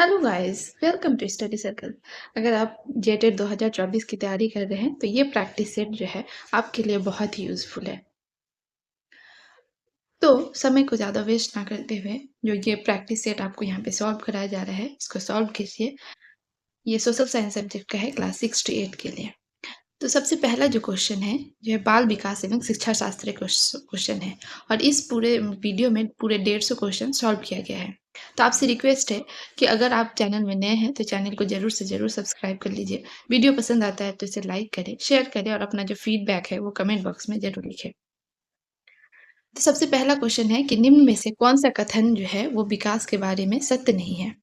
Hello guys, welcome to study circle. अगर आप जेटेट 2024 की तैयारी कर रहे हैं तो ये प्रैक्टिस सेट जो है आपके लिए बहुत ही यूज़फुल है। तो समय को ज़्यादा वेस्ट ना करते हुए जो ये प्रैक्टिस सेट आपको यहाँ पे सॉल्व कराया जा रहा है, इसको सॉल्व कीजिए। ये सोशल साइंस सब्जेक्ट का है, क्लास 6 to 8 के लिए। तो सबसे पहला जो क्वेश्चन है, जो है बाल विकास एवं शिक्षा शास्त्र क्वेश्चन है और इस पूरे वीडियो में पूरे 150 क्वेश्चन सॉल्व किया गया है। तो आपसे रिक्वेस्ट है कि अगर आप चैनल में नए हैं तो चैनल को ज़रूर से ज़रूर सब्सक्राइब कर लीजिए। वीडियो पसंद आता है तो इसे लाइक करें, शेयर करें और अपना जो फीडबैक है वो कमेंट बॉक्स में ज़रूर लिखें। तो सबसे पहला क्वेश्चन है कि निम्न में से कौन सा कथन जो है वो विकास के बारे में सत्य नहीं है?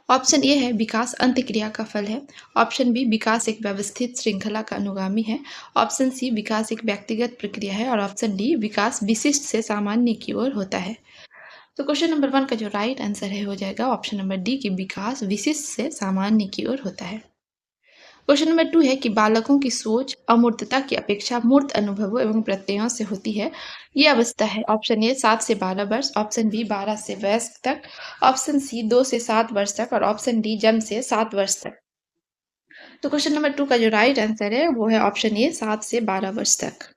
ऑप्शन ए है विकास अंतःक्रिया का फल है। ऑप्शन बी विकास एक व्यवस्थित श्रृंखला का अनुगामी है। ऑप्शन सी विकास एक व्यक्तिगत प्रक्रिया है और ऑप्शन डी विकास विशिष्ट से सामान्य की ओर होता है। तो क्वेश्चन नंबर 1 का जो राइट आंसर है हो जाएगा ऑप्शन नंबर डी कि विकास विशिष्ट से सामान्य की ओर होता है। क्वेश्चन नंबर 2 है कि बालकों की सोच अमूर्तता की अपेक्षा मूर्त अनुभवों एवं प्रत्ययों से होती है। ये अवस्था है ऑप्शन ए 7 से 12 वर्ष, ऑप्शन बी 12 से वयस्क तक, ऑप्शन सी 2 से 7 वर्ष तक और ऑप्शन डी जन्म से 7 वर्ष तक। तो क्वेश्चन नंबर 2 का जो राइट आंसर है वो है ऑप्शन ए 7 से 12 वर्ष तक।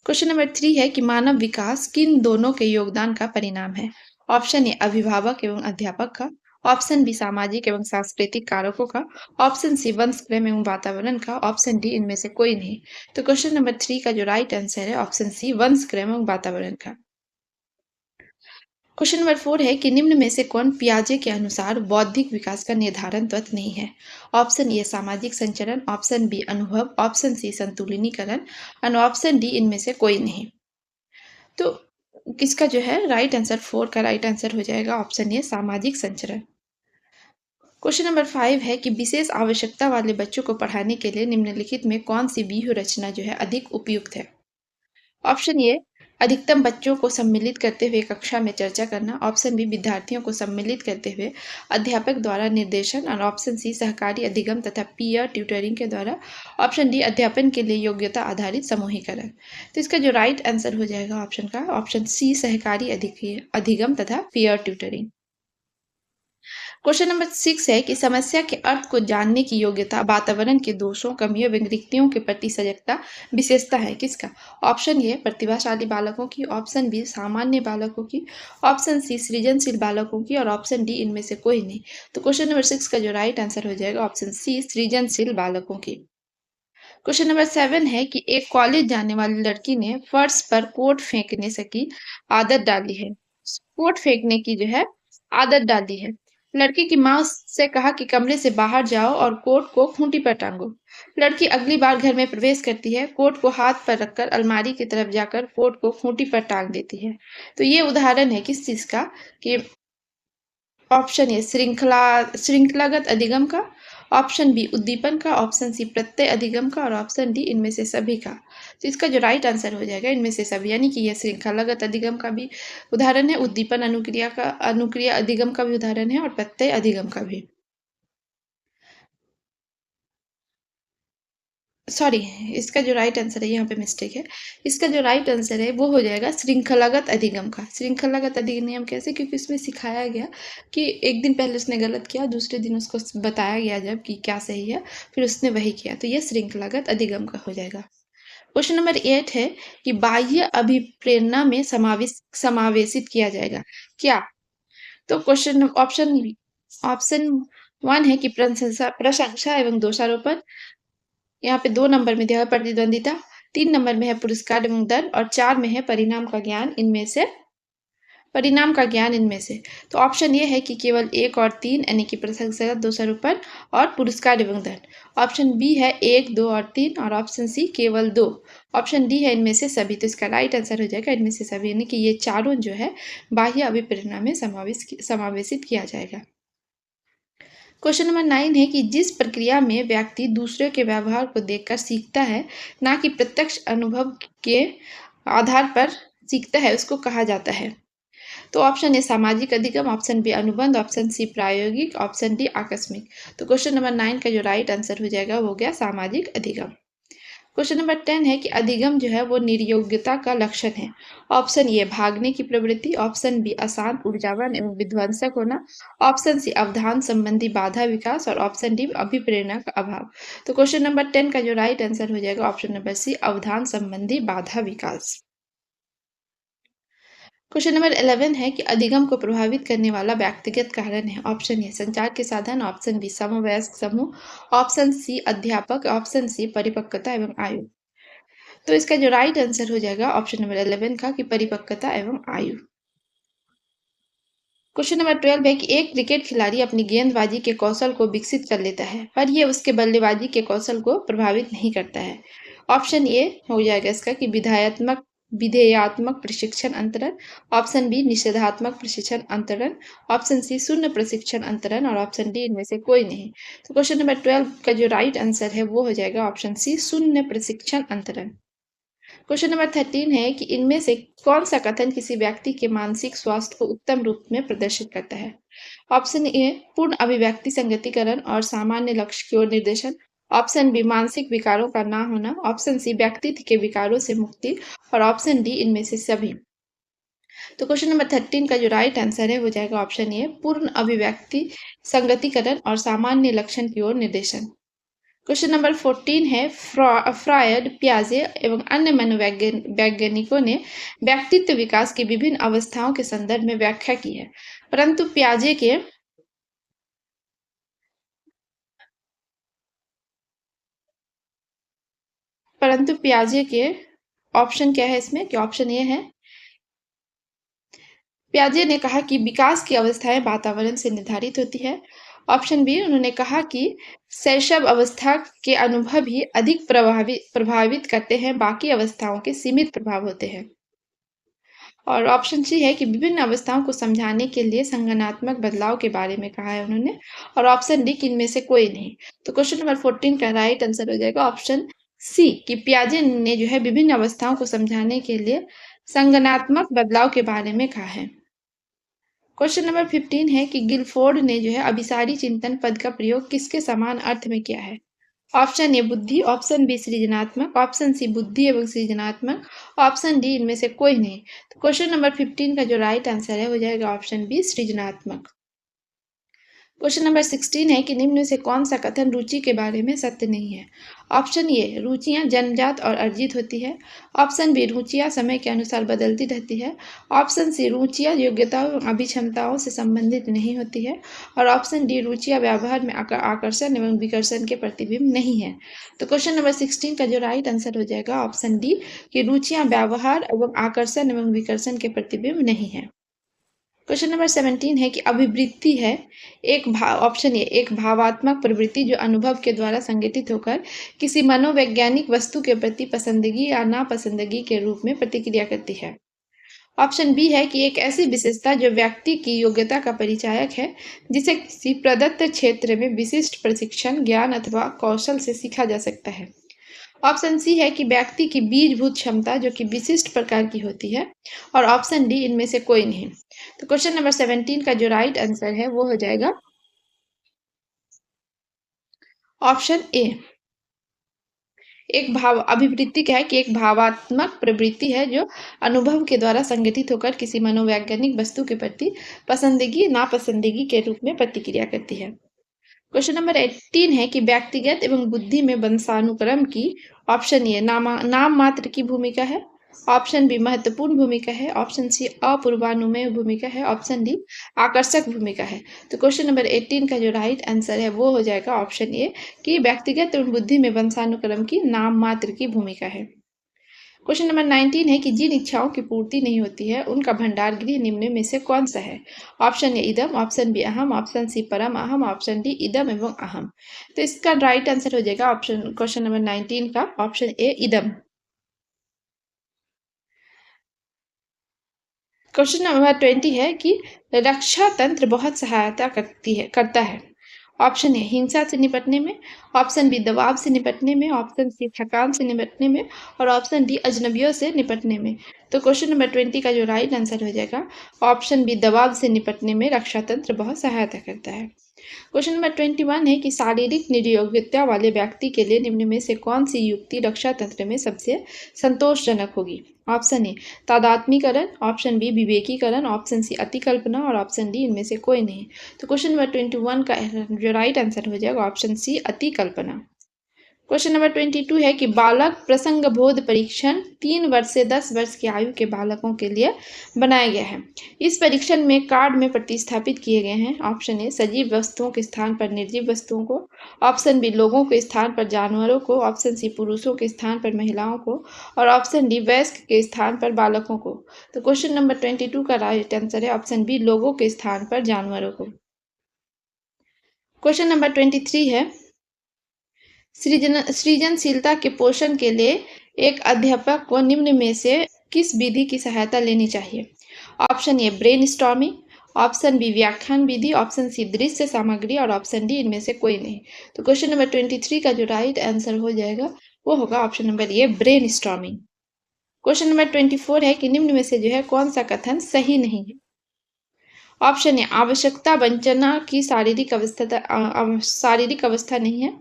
क्वेश्चन नंबर 3 है कि मानव विकास किन दोनों के योगदान का परिणाम है? ऑप्शन ए अभिभावक एवं अध्यापक का, ऑप्शन बी सामाजिक एवं सांस्कृतिक कारकों का, ऑप्शन सी वंशक्रम एवं वातावरण का, ऑप्शन डी इनमें से कोई नहीं। तो क्वेश्चन नंबर 3 का जो राइट आंसर है ऑप्शन सी वंशक्रम एवं वातावरण का। क्वेश्चन नंबर 4 है कि निम्न में से कौन पियाजे के अनुसार बौद्धिक विकास का निर्धारण तत्व नहीं है? ऑप्शन ए सामाजिक संचरण, ऑप्शन बी अनुभव, ऑप्शन सी संतुलिनीकरण और ऑप्शन डी इनमें से कोई नहीं। तो किसका जो है राइट आंसर 4 का राइट आंसर हो जाएगा ऑप्शन ए सामाजिक संचरण। क्वेश्चन नंबर 5 है कि विशेष आवश्यकता वाले बच्चों को पढ़ाने के लिए निम्नलिखित में कौन सी व्यूह रचना जो है अधिक उपयुक्त है? ऑप्शन ए अधिकतम बच्चों को सम्मिलित करते हुए कक्षा में चर्चा करना, ऑप्शन बी विद्यार्थियों को सम्मिलित करते हुए अध्यापक द्वारा निर्देशन और ऑप्शन सी सहकारी अधिगम तथा पीयर ट्यूटरिंग के द्वारा, ऑप्शन डी अध्यापन के लिए योग्यता आधारित समूहीकरण। तो इसका जो राइट आंसर हो जाएगा ऑप्शन का ऑप्शन सी सहकारी अधिगम तथा पीयर ट्यूटरिंग। क्वेश्चन नंबर 6 है कि समस्या के अर्थ को जानने की योग्यता वातावरण के दोषों, कमियों एवं रिक्तियों के प्रति सजगता विशेषता है किसका? ऑप्शन ए प्रतिभाशाली बालकों की, ऑप्शन बी सामान्य बालकों की, ऑप्शन सी सृजनशील बालकों की और ऑप्शन डी इनमें से कोई नहीं। तो क्वेश्चन नंबर 6 का जो राइट आंसर हो जाएगा ऑप्शन सी सृजनशील बालकों की। क्वेश्चन नंबर 7 है कि एक कॉलेज जाने वाली लड़की ने फर्श पर कोट फेंकने से की आदत डाली है। कोट फेंकने की जो है आदत डाली है। लड़की की माँ से कहा कि कमरे से बाहर जाओ और कोट को खूंटी पर टांगो। लड़की अगली बार घर में प्रवेश करती है, कोट को हाथ पर रखकर अलमारी की तरफ जाकर कोट को खूंटी पर टांग देती है। तो ये उदाहरण है किस चीज का कि ऑप्शन ए श्रृंखलागत अधिगम का, ऑप्शन बी उद्दीपन का, ऑप्शन सी प्रत्यय अधिगम का और ऑप्शन डी इनमें से सभी का। तो इसका जो राइट आंसर हो जाएगा इनमें से सभी, यानी कि यह श्रृंखलागत अधिगम का भी उदाहरण है, उद्दीपन अनुक्रिया अधिगम का भी उदाहरण है और प्रत्यय अधिगम का भी। सॉरी, इसका जो राइट आंसर है यहाँ पे मिस्टेक है। इसका जो राइट आंसर है वो हो जाएगा श्रृंखलागत अधिगम का। श्रृंखलागत अधिनियम कैसे? क्योंकि इसमें सिखाया गया कि एक दिन पहले उसने गलत किया, दूसरे दिन उसको बताया गया जब कि क्या सही है, फिर उसने वही किया, तो ये श्रृंखलागत अधिगम का हो जाएगा। क्वेश्चन नंबर 8 है कि बाह्य अभिप्रेरणा में समावेशित किया जाएगा क्या? तो क्वेश्चन ऑप्शन 1 है कि प्रशंसा एवं दोषारोपण, यहाँ पे 2 नंबर में दिया है प्रतिद्वंदिता, 3 नंबर में है पुरस्कार एवं दर और 4 में है परिणाम का ज्ञान इनमें से। तो ऑप्शन ये है कि केवल 1 और 3 यानी कि प्रशंसा, दोषारोपण और पुरस्कार एवं दर। ऑप्शन बी है 1, 2 और 3 और ऑप्शन सी केवल 2। ऑप्शन डी है इनमें से सभी। तो इसका राइट आंसर हो जाएगा इनमें से सभी, यानी कि ये चारों जो है बाह्य अभिप्रेरणा में समावेशित किया जाएगा। क्वेश्चन नंबर 9 है कि जिस प्रक्रिया में व्यक्ति दूसरे के व्यवहार को देखकर सीखता है, ना कि प्रत्यक्ष अनुभव के आधार पर सीखता है, उसको कहा जाता है? तो ऑप्शन ए सामाजिक अधिगम, ऑप्शन बी अनुबंध, ऑप्शन सी प्रायोगिक, ऑप्शन डी आकस्मिक। तो क्वेश्चन नंबर 9 का जो राइट आंसर हो जाएगा वो हो गया सामाजिक अधिगम। क्वेश्चन नंबर 10 है कि अधिगम जो है वो निर्योग्यता का लक्षण है। ऑप्शन ए भागने की प्रवृत्ति, ऑप्शन बी अशांत, ऊर्जावान एवं विध्वंसक होना, ऑप्शन सी अवधान संबंधी बाधा विकास और ऑप्शन डी अभिप्रेरणा का अभाव। तो क्वेश्चन नंबर 10 का जो राइट आंसर हो जाएगा ऑप्शन नंबर सी अवधान संबंधी बाधा विकास। क्वेश्चन नंबर 11 है कि अधिगम को प्रभावित करने वाला व्यक्तिगत कारण है। ऑप्शन ए संचार के साधन, ऑप्शन बी समवयस्क समूह, ऑप्शन सी अध्यापक, ऑप्शन सी परिपक्वता एवं आयु। तो इसका जो राइट आंसर हो जाएगा ऑप्शन नंबर 11 का कि परिपक्वता एवं आयु। क्वेश्चन नंबर 12 है कि एक क्रिकेट खिलाड़ी अपनी गेंदबाजी के कौशल को विकसित कर लेता है पर यह उसके बल्लेबाजी के कौशल को प्रभावित नहीं करता है। ऑप्शन ए हो जाएगा इसका कि विधेयात्मक प्रशिक्षण अंतरण, ऑप्शन बी निषेधात्मक प्रशिक्षण अंतरण, ऑप्शन सी शून्य प्रशिक्षण अंतरण और ऑप्शन डी इनमें से कोई नहीं। तो क्वेश्चन नंबर 12 का जो राइट आंसर है वो हो जाएगा ऑप्शन सी शून्य प्रशिक्षण अंतरण। क्वेश्चन नंबर 13 है कि इनमें से कौन सा कथन किसी व्यक्ति के मानसिक स्वास्थ्य को उत्तम रूप में प्रदर्शित करता है। ऑप्शन ए पूर्ण अभिव्यक्ति संगतिकरण और सामान्य लक्ष्य की ओर निर्देशन, ऑप्शन बी मानसिक विकारों का ना होना, ऑप्शन सी व्यक्तित्व के विकारों से मुक्ति और ऑप्शन डी इनमें से सभी। तो क्वेश्चन नंबर 13 का जो राइट आंसर है वो जाएगा ऑप्शन ए पूर्ण अभिव्यक्ति संगतिकरण और सामान्य लक्षण की ओर निर्देशन। क्वेश्चन नंबर 14 है फ्रॉयड, पियाजे एवं अन्य मनोवैज्ञानिकों ने व्यक्तित्व विकास की विभिन्न अवस्थाओं के संदर्भ में व्याख्या की है, परंतु पियाजे के ऑप्शन क्या है इसमें कि ऑप्शन ए है पियाजे ने कहा कि विकास की अवस्थाएं वातावरण से निर्धारित होती है। ऑप्शन बी उन्होंने कहा कि शैशव अवस्था के अनुभव ही अधिक प्रभावित करते हैं, बाकी अवस्थाओं के सीमित प्रभाव होते हैं। और ऑप्शन सी है कि विभिन्न अवस्थाओं को समझाने के लिए संगठनात्मक बदलाव के बारे में कहा है उन्होंने और ऑप्शन डी कि इनमें से कोई नहीं। तो क्वेश्चन नंबर 14 का राइट आंसर हो जाएगा ऑप्शन सी कि पियाजे ने जो है विभिन्न अवस्थाओं को समझाने के लिए संगठनात्मक बदलाव के बारे में कहा है। क्वेश्चन नंबर 15 है कि गिलफोर्ड ने जो है अभिसारी चिंतन पद का प्रयोग किसके समान अर्थ में किया है। ऑप्शन ए बुद्धि, ऑप्शन बी सृजनात्मक, ऑप्शन सी बुद्धि एवं सृजनात्मक, ऑप्शन डी इनमें से कोई नहीं। तो क्वेश्चन नंबर 15 का जो राइट आंसर है हो जाएगा ऑप्शन बी सृजनात्मक। क्वेश्चन नंबर 16 है कि निम्न में से कौन सा कथन रुचि के बारे में सत्य नहीं है। ऑप्शन ए रुचियां जन्मजात और अर्जित होती है, ऑप्शन बी रुचियां समय के अनुसार बदलती रहती है, ऑप्शन सी रुचियां योग्यताओं एवं अभिक्षमताओं से संबंधित नहीं होती है और ऑप्शन डी रुचियां व्यवहार में आकर्षण एवं विकर्षण के प्रतिबिंब नहीं है। तो क्वेश्चन नंबर 16 का जो राइट आंसर हो जाएगा ऑप्शन डी कि रुचियां व्यवहार एवं आकर्षण एवं विकर्षण के प्रतिबिंब नहीं है। क्वेश्चन नंबर 17 है कि अभिवृत्ति है ऑप्शन ए एक भावात्मक प्रवृत्ति जो अनुभव के द्वारा संगठित होकर किसी मनोवैज्ञानिक वस्तु के प्रति पसंदगी या नापसंदगी के रूप में प्रतिक्रिया करती है। ऑप्शन बी है कि एक ऐसी विशेषता जो व्यक्ति की योग्यता का परिचायक है, जिसे किसी प्रदत्त क्षेत्र में विशिष्ट प्रशिक्षण, ज्ञान अथवा कौशल से सीखा जा सकता है। ऑप्शन सी है कि व्यक्ति की बीजभूत क्षमता जो कि विशिष्ट प्रकार की होती है और ऑप्शन डी इनमें से कोई नहीं। तो क्वेश्चन नंबर 17 का जो राइट आंसर है वो हो जाएगा ऑप्शन ए। अभिवृत्ति क्या है कि एक भावात्मक प्रवृत्ति है जो अनुभव के द्वारा संगठित होकर किसी मनोवैज्ञानिक वस्तु के प्रति पसंदगी नापसंदगी के रूप में प्रतिक्रिया करती है। क्वेश्चन नंबर 18 है कि व्यक्तिगत एवं बुद्धि में वंशानुक्रम की ऑप्शन ए नाम मात्र की भूमिका है, ऑप्शन बी महत्वपूर्ण भूमिका है, ऑप्शन सी अपूर्वानुमेय भूमिका है, ऑप्शन डी आकर्षक भूमिका है। तो क्वेश्चन नंबर 18 का जो राइट आंसर है वो हो जाएगा ऑप्शन ए कि व्यक्तिगत एवं बुद्धि में वंशानुक्रम की नाम मात्र की भूमिका है। क्वेश्चन नंबर 19 है कि जिन इच्छाओं की पूर्ति नहीं होती है उनका भंडार गृह निम्न में से कौन सा है। ऑप्शन ए इदम, ऑप्शन बी अहम, ऑप्शन सी परम अहम, ऑप्शन डी इदम एवं अहम। तो इसका राइट आंसर हो जाएगा क्वेश्चन नंबर 19 का ऑप्शन ए इदम। क्वेश्चन नंबर 20 है कि रक्षा तंत्र बहुत सहायता करता है। ऑप्शन ए हिंसा से निपटने में, ऑप्शन बी दबाव से निपटने में, ऑप्शन सी थकान से निपटने में और ऑप्शन डी अजनबियों से निपटने में। तो क्वेश्चन नंबर 20 का जो राइट आंसर हो जाएगा ऑप्शन बी दबाव से निपटने में रक्षा तंत्र बहुत सहायता करता है। क्वेश्चन नंबर 21 है कि शारीरिक निरोगिता वाले व्यक्ति के लिए निम्न में से कौन सी युक्ति रक्षा तंत्र में सबसे संतोषजनक होगी? ऑप्शन ए तादात्मीकरण, ऑप्शन बी विवेकीकरण, ऑप्शन सी अतिकल्पना और ऑप्शन डी इनमें से कोई नहीं। तो क्वेश्चन नंबर 21 का जो राइट आंसर हो जाएगा ऑप्शन सी अतिकल्पना। क्वेश्चन नंबर 22 है कि बालक प्रसंग बोध परीक्षण 3 वर्ष से 10 वर्ष की आयु के बालकों के लिए बनाया गया है। इस परीक्षण में कार्ड में प्रतिस्थापित किए गए हैं ऑप्शन ए सजीव वस्तुओं के स्थान पर निर्जीव वस्तुओं को, ऑप्शन बी लोगों के स्थान पर जानवरों को, ऑप्शन सी पुरुषों के स्थान पर महिलाओं को और ऑप्शन डी वयस्क के स्थान पर बालकों को। तो क्वेश्चन नंबर 22 का राइट आंसर है ऑप्शन बी लोगों के स्थान पर जानवरों को। क्वेश्चन नंबर 23 है सृजनशीलता के पोषण के लिए एक अध्यापक को निम्न में से किस विधि की सहायता लेनी चाहिए? Option A brainstorming, option B व्याख्यान विधि, ऑप्शन सी दृश्य सामग्री और ऑप्शन डी इनमें से कोई नहीं। तो क्वेश्चन नंबर 23 का जो राइट आंसर हो जाएगा वो होगा option number A brainstorming. Question number 24 है कि निम्न में से जो है कौन सा कथन सही नहीं है? ऑप्शन ए आवश्यकता वंचना की शारीरिक अवस्था नहीं है,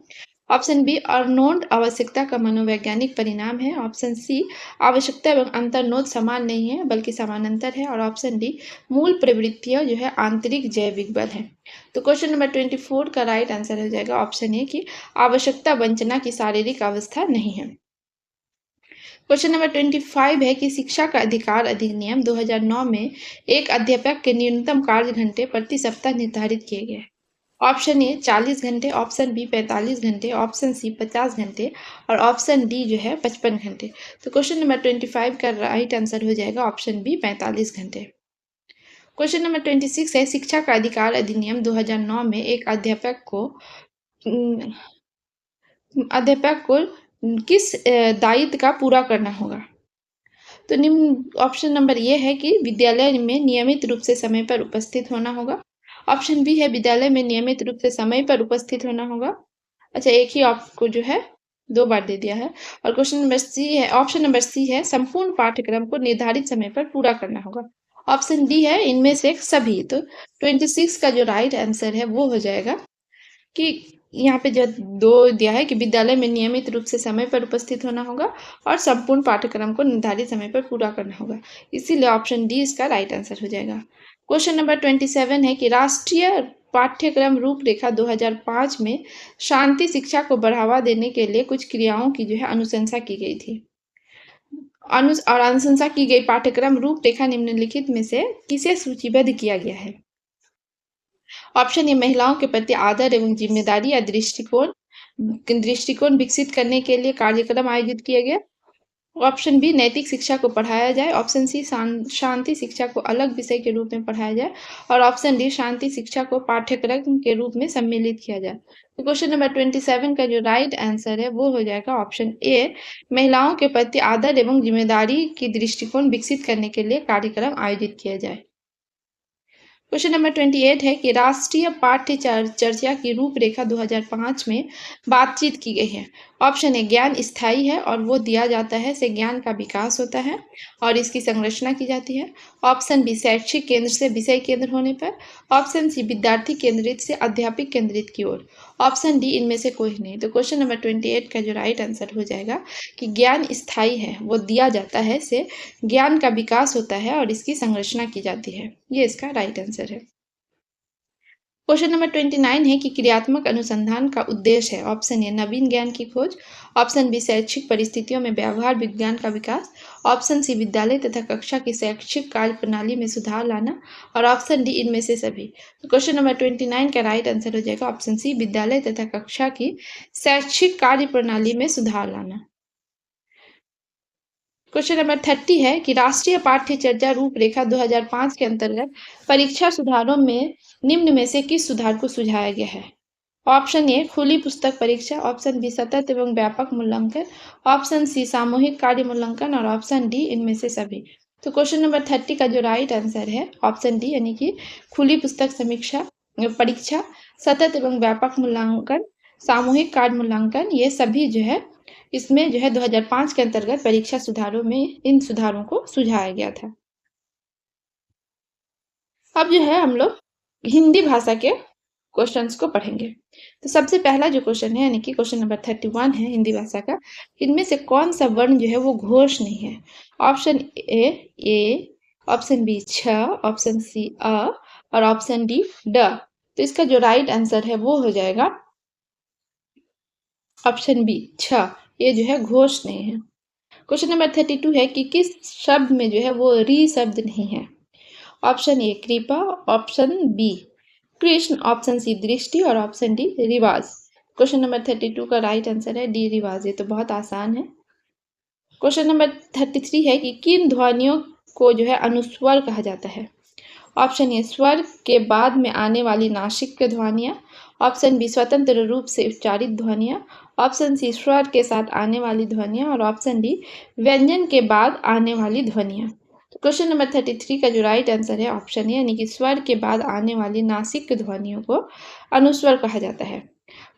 ऑप्शन बी अर्नोल्ड आवश्यकता का मनोवैज्ञानिक परिणाम है, ऑप्शन सी आवश्यकता एवं अंतर्नोद समान नहीं है बल्कि समानांतर है और ऑप्शन डी मूल प्रवृत्तियां जो है आंतरिक जैविक बल है। तो क्वेश्चन नंबर 24 का राइट आंसर हो जाएगा ऑप्शन ए कि आवश्यकता वंचना की शारीरिक अवस्था नहीं है। क्वेश्चन नंबर 25 है कि शिक्षा का अधिकार अधिनियम 2009 में एक अध्यापक के न्यूनतम कार्य घंटे प्रति सप्ताह निर्धारित किए गए। ऑप्शन ए 40 घंटे, ऑप्शन बी 45 घंटे, ऑप्शन सी 50 घंटे और ऑप्शन डी जो है 55 घंटे। तो क्वेश्चन नंबर 25 का राइट आंसर हो जाएगा ऑप्शन बी 45 घंटे। क्वेश्चन नंबर 26 है शिक्षा का अधिकार अधिनियम 2009 में एक अध्यापक को किस दायित्व का पूरा करना होगा? तो निम्न ऑप्शन नंबर ये है कि विद्यालय में नियमित रूप से समय पर उपस्थित होना होगा, ऑप्शन बी है विद्यालय में नियमित रूप से समय पर उपस्थित होना होगा। अच्छा एक ही आपको जो है 2 बार दे दिया है। और क्वेश्चन नंबर सी है ऑप्शन नंबर सी है संपूर्ण पाठ्यक्रम को निर्धारित समय पर पूरा करना होगा। ऑप्शन डी है इनमें से सभी। तो 26 का जो राइट आंसर है वो हो जाएगा कि यहाँ पे जो 2 दिया है कि विद्यालय में नियमित रूप से समय पर उपस्थित होना होगा और संपूर्ण पाठ्यक्रम को निर्धारित समय पर पूरा करना होगा, इसीलिए ऑप्शन डी इसका राइट आंसर हो जाएगा। क्वेश्चन नंबर 27 है कि राष्ट्रीय पाठ्यक्रम रूपरेखा 2005 में शांति शिक्षा को बढ़ावा देने के लिए कुछ क्रियाओं की जो है अनुशंसा की गई थी। और अनुशंसा की गई पाठ्यक्रम रूपरेखा निम्नलिखित में से किसे सूचीबद्ध किया गया है? ऑप्शन ए महिलाओं के प्रति आदर एवं जिम्मेदारी या दृष्टिकोण विकसित करने के लिए कार्यक्रम आयोजित किया गया, ऑप्शन बी नैतिक शिक्षा को पढ़ाया जाए, ऑप्शन सी शांति शिक्षा को अलग विषय के रूप में पढ़ाया जाए और ऑप्शन डी शांति शिक्षा को पाठ्यक्रम के रूप में सम्मिलित किया जाए। तो क्वेश्चन नंबर 27 का जो राइट आंसर है वो हो जाएगा ऑप्शन ए महिलाओं के प्रति आदर एवं जिम्मेदारी की दृष्टिकोण विकसित करने के लिए कार्यक्रम आयोजित किया जाए। क्वेश्चन नंबर 28 है कि राष्ट्रीय पाठ्य चर्चा की रूपरेखा 2005 में बातचीत की गई है। ऑप्शन ए ज्ञान स्थायी है और वो दिया जाता है से ज्ञान का विकास होता है और इसकी संरचना की जाती है, ऑप्शन बी शैक्षिक केंद्र से विषय केंद्र होने पर, ऑप्शन सी विद्यार्थी केंद्रित से अध्यापक केंद्रित की ओर, ऑप्शन डी इनमें से कोई नहीं। तो क्वेश्चन नंबर 28 का जो राइट आंसर हो जाएगा कि ज्ञान स्थायी है वो दिया जाता है से ज्ञान का विकास होता है और इसकी संरचना की जाती है, ये इसका राइट आंसर है। क्वेश्चन नंबर 29 है कि क्रियात्मक अनुसंधान का उद्देश्य है। ऑप्शन ए नवीन ज्ञान की खोज, ऑप्शन बी शैक्षिक परिस्थितियों में व्यवहार विज्ञान का विकास, ऑप्शन सी विद्यालय तथा कक्षा की शैक्षिक कार्य प्रणाली में सुधार लाना और ऑप्शन डी इनमें से सभी। तो क्वेश्चन नंबर 29 का राइट आंसर हो जाएगा ऑप्शन सी विद्यालय तथा कक्षा की शैक्षिक कार्य प्रणाली में सुधार लाना। क्वेश्चन नंबर 30 है कि राष्ट्रीय पाठ्य चर्चा रूपरेखा 2005 के अंतर्गत परीक्षा सुधारों में निम्न में से किस सुधार को सुझाया गया है? ऑप्शन ए खुली पुस्तक परीक्षा, ऑप्शन बी सतत एवं व्यापक मूल्यांकन, ऑप्शन सी सामूहिक कार्य मूल्यांकन और ऑप्शन डी इनमें से सभी। तो क्वेश्चन नंबर 30 का जो राइट आंसर है ऑप्शन डी यानी कि खुली पुस्तक समीक्षा परीक्षा, सतत एवं व्यापक मूल्यांकन, सामूहिक कार्य मूल्यांकन, ये सभी जो है इसमें जो है 2005 के अंतर्गत परीक्षा सुधारों में इन सुधारों को सुझाया गया था। अब जो है हम लोग हिंदी भाषा के क्वेश्चंस को पढ़ेंगे। तो सबसे पहला जो क्वेश्चन है यानी कि क्वेश्चन नंबर 31 है हिंदी भाषा का, इनमें से कौन सा वर्ण जो है वो घोष नहीं है? ऑप्शन ए, ऑप्शन बी छ, ऑप्शन सी अ और ऑप्शन डी ड। तो इसका जो राइट आंसर है वो हो जाएगा ऑप्शन बी छ, ये जो है घोष नहीं है। क्वेश्चन नंबर 32 है कि किस शब्द में जो है वो री शब्द नहीं है? ऑप्शन ए कृपा, ऑप्शन बी कृष्ण, ऑप्शन सी दृष्टि और ऑप्शन डी रिवाज। क्वेश्चन नंबर 32 का राइट आंसर है डी रिवाज। ये तो बहुत आसान है। क्वेश्चन नंबर 33 है कि किन ध्वनियों को जो है अनुस्वर कहा जाता है? ऑप्शन ए स्वर के बाद में आने वाली नासिक के ध्वनियाँ, ऑप्शन बी स्वतंत्र रूप से उच्चारित ध्वनियाँ, ऑप्शन सी स्वर के साथ आने वाली ध्वनियाँ और ऑप्शन डी व्यंजन के बाद आने वाली ध्वनियाँ। तो क्वेश्चन नंबर 33 का जो राइट आंसर है ऑप्शन ए यानी कि स्वर के बाद आने वाली नासिक ध्वनियों को अनुस्वर कहा जाता है।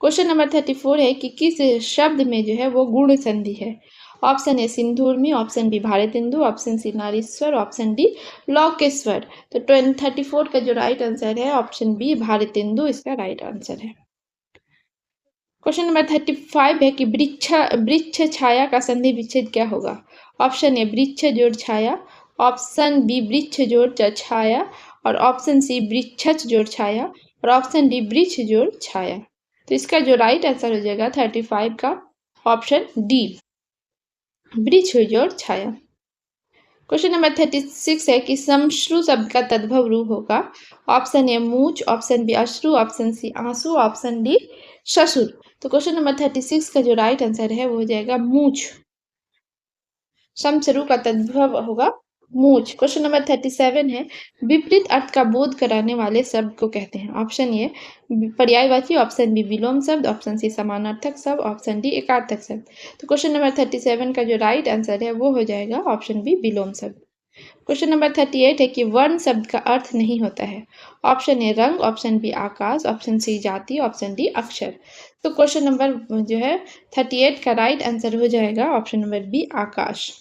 क्वेश्चन नंबर 34 है कि किस शब्द में जो है वो गुण संधि है? ऑप्शन ए सिंधुर्मी, option B Bharatendu, option C नारीश्वर, ऑप्शन डी लौकेश्वर। तो 34 का जो राइट आंसर है ऑप्शन बी भारतेंदु इसका राइट आंसर है। क्वेश्चन नंबर 35 है कि वृक्ष छाया का संधि विच्छेद क्या होगा? ऑप्शन ए वृक्ष जोड़ छाया, ऑप्शन बी वृक्ष जोड़ छाया और ऑप्शन सी वृक्षच जोड़ छाया और ऑप्शन डी वृक्ष जोड़ छाया। तो इसका जो राइट आंसर हो जाएगा 35 का ऑप्शन डी वृक्ष जोड़ छाया। क्वेश्चन नंबर 36 है कि समश्रु शब्द का तद्भव रूप होगा। ऑप्शन ए मूछ, ऑप्शन बी अश्रु, ऑप्शन सी आंसू, ऑप्शन डी ससुर। तो क्वेश्चन नंबर 36 का जो राइट आंसर है वो हो जाएगा मूछ। समश्रु का तद्भव होगा मूछ। क्वेश्चन नंबर 37 है विपरीत अर्थ का बोध कराने वाले शब्द को कहते हैं? ऑप्शन ए पर्यायवाची, ऑप्शन बी विलोम शब्द, ऑप्शन सी समानार्थक शब्द, ऑप्शन डी एकार्थक शब्द। तो क्वेश्चन नंबर 37 का जो राइट आंसर है वो हो जाएगा ऑप्शन बी विलोम शब्द। क्वेश्चन नंबर 38 है कि वर्ण शब्द का अर्थ नहीं होता है। ऑप्शन ए रंग, ऑप्शन बी आकाश, ऑप्शन सी जाति, ऑप्शन डी अक्षर। तो क्वेश्चन नंबर जो है 38 का राइट आंसर हो जाएगा ऑप्शन नंबर बी आकाश।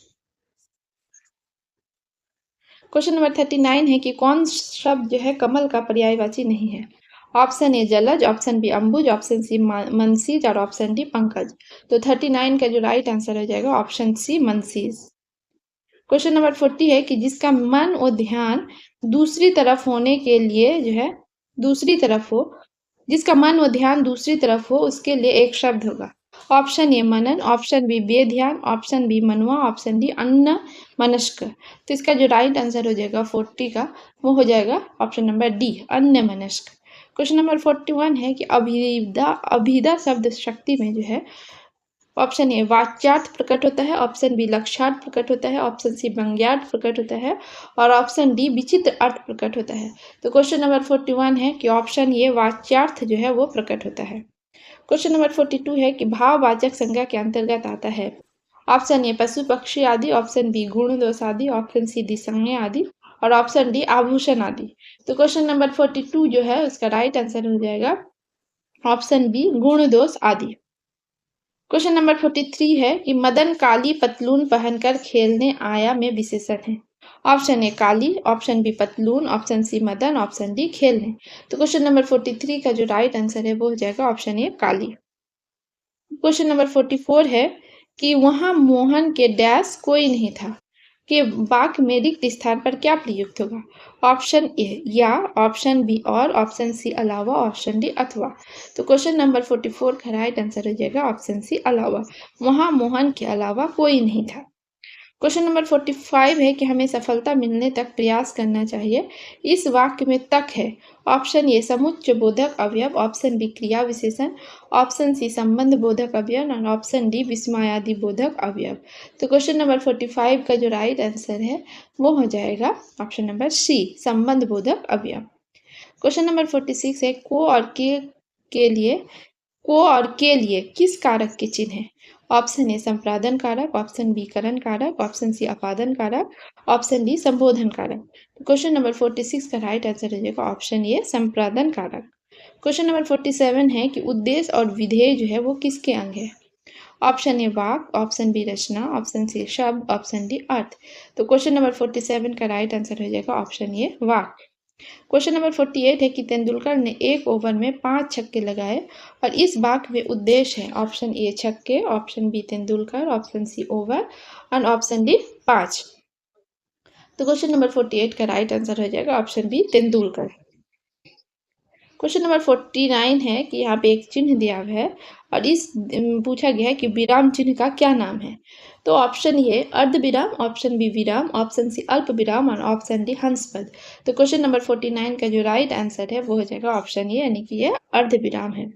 क्वेश्चन नंबर 39 है कि कौन शब्द जो है कमल का पर्यायवाची नहीं है? ऑप्शन ए जलज, ऑप्शन बी अम्बुज, ऑप्शन सी मनसीज और ऑप्शन डी पंकज। तो 39 का जो राइट आंसर हो जाएगा ऑप्शन सी मनसीज। क्वेश्चन नंबर 40 है कि जिसका मन और ध्यान दूसरी तरफ होने के लिए जो है दूसरी तरफ हो, जिसका मन और ध्यान दूसरी तरफ हो उसके लिए एक शब्द होगा। ऑप्शन ए मनन, ऑप्शन बी बेध्यान, ऑप्शन बी मनवा, ऑप्शन डी अन्न मनस्क। तो इसका जो राइट आंसर हो जाएगा 40 का वो हो जाएगा ऑप्शन नंबर डी अन्न मनस्क। क्वेश्चन नंबर 41 है कि अभिधा शब्द शक्ति में जो है ऑप्शन ए वाच्यार्थ प्रकट होता है, ऑप्शन बी लक्ष्यार्थ प्रकट होता है, ऑप्शन सी व्यंग्यार्थ प्रकट होता है और ऑप्शन डी विचित्र अर्थ प्रकट होता है। तो क्वेश्चन नंबर 41 है कि ऑप्शन ए वाच्यार्थ जो है वो प्रकट होता है। क्वेश्चन नंबर 42 है कि भाववाचक संज्ञा के अंतर्गत आता है। ऑप्शन ए पशु पक्षी आदि, ऑप्शन बी गुण दोष आदि, ऑप्शन सी दिसंज्ञा आदि और ऑप्शन डी आभूषण आदि। तो क्वेश्चन नंबर 42 जो है उसका राइट आंसर हो जाएगा ऑप्शन बी गुण दोष आदि। क्वेश्चन नंबर 43 है कि मदन काली पतलून पहनकर खेलने आया में विशेषण है। ऑप्शन ए काली, ऑप्शन बी पतलून, ऑप्शन सी मदन, ऑप्शन डी खेलने। तो क्वेश्चन नंबर 43 का जो राइट आंसर है वो हो जाएगा option A Kali. Question number 44 है कि वहां मोहन के डैश कोई नहीं था कि वाक्य में रिक्त स्थान पर क्या प्रयुक्त होगा? ऑप्शन ए या, ऑप्शन बी और, ऑप्शन सी अलावा, ऑप्शन डी अथवा। तो क्वेश्चन नंबर 44 का राइट आंसर हो जाएगा ऑप्शन सी अलावा। वहां मोहन के अलावा कोई नहीं था। क्वेश्चन नंबर 45 है कि हमें सफलता मिलने तक प्रयास करना चाहिए। इस वाक्य में तक है। ऑप्शन ए समुच्चय बोधक अवयव, ऑप्शन बी क्रिया विशेषण, ऑप्शन सी संबंध बोधक अवयव और ऑप्शन डी विस्मयादि बोधक अवयव। तो क्वेश्चन नंबर 45 का जो राइट आंसर है वो हो जाएगा ऑप्शन नंबर सी संबंध बोधक अवयव। क्वेश्चन नंबर 46 है को और के लिए किस कारक के चिन्ह है? ऑप्शन ए संप्रादन कारक, ऑप्शन बी करण कारक, ऑप्शन सी अपादन कारक, ऑप्शन डी संबोधन कारक। क्वेश्चन नंबर 46 का राइट आंसर हो जाएगा ऑप्शन ए संप्रादन कारक। क्वेश्चन नंबर 47 है कि उद्देश्य और विधेय जो है वो किसके अंग है? ऑप्शन ए वाक, ऑप्शन बी रचना, ऑप्शन सी शब्द, ऑप्शन डी अर्थ। तो क्वेश्चन नंबर 47 का राइट आंसर हो जाएगा option A walk. Question number 48 है कि तेंदुलकर ने एक ओवर में 5 छक्के लगाए और इस बात में उद्देश्य है ऑप्शन ए छक्के, option B Tendulkar, option C over और ऑप्शन डी 5। तो क्वेश्चन नंबर 48 का राइट आंसर हो जाएगा option B Tendulkar. Question number 49 है कि यहाँ पे एक चिन्ह दिया हुआ है और पूछा गया है कि विराम चिन्ह का क्या नाम है। तो ऑप्शन ए अर्ध विराम, ऑप्शन बी विराम, ऑप्शन सी अल्प विराम और ऑप्शन डी हंसपद। तो क्वेश्चन नंबर 49 का जो राइट आंसर है वो हो जाएगा ऑप्शन ए, यानी कि ये अर्ध विराम है।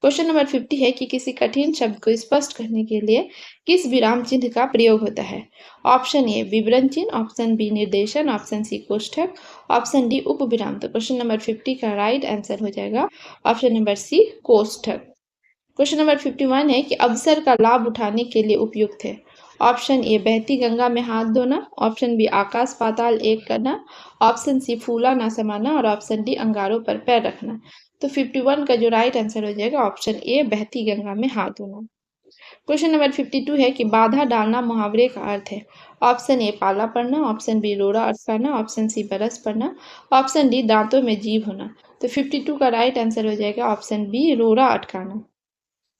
क्वेश्चन नंबर 50 है कि किसी कठिन शब्द को स्पष्ट करने के लिए किस विराम चिन्ह का प्रयोग होता है। ऑप्शन ए विवरण चिन्ह, ऑप्शन बी निर्देशन, ऑप्शन सी कोष्ठक, ऑप्शन डी उप विराम। तो क्वेश्चन नंबर 50 का राइट आंसर हो जाएगा ऑप्शन नंबर सी कोष्ठक। क्वेश्चन नंबर 51 है कि अवसर का लाभ उठाने के लिए उपयुक्त है। ऑप्शन ए बहती गंगा में हाथ धोना, ऑप्शन बी आकाश पाताल एक करना, ऑप्शन सी फूला ना समाना और ऑप्शन डी अंगारों पर पैर रखना। तो 51 का जो राइट आंसर हो जाएगा ऑप्शन ए बहती गंगा में हाथ धोना। क्वेश्चन नंबर 52 है कि बाधा डालना मुहावरे का अर्थ है। ऑप्शन ए पाला पड़ना, ऑप्शन बी रोड़ा अटकाना, ऑप्शन सी बरस पड़ना, ऑप्शन डी दांतों में जीभ होना। तो 52 का राइट आंसर हो जाएगा ऑप्शन बी रोड़ा अटकाना।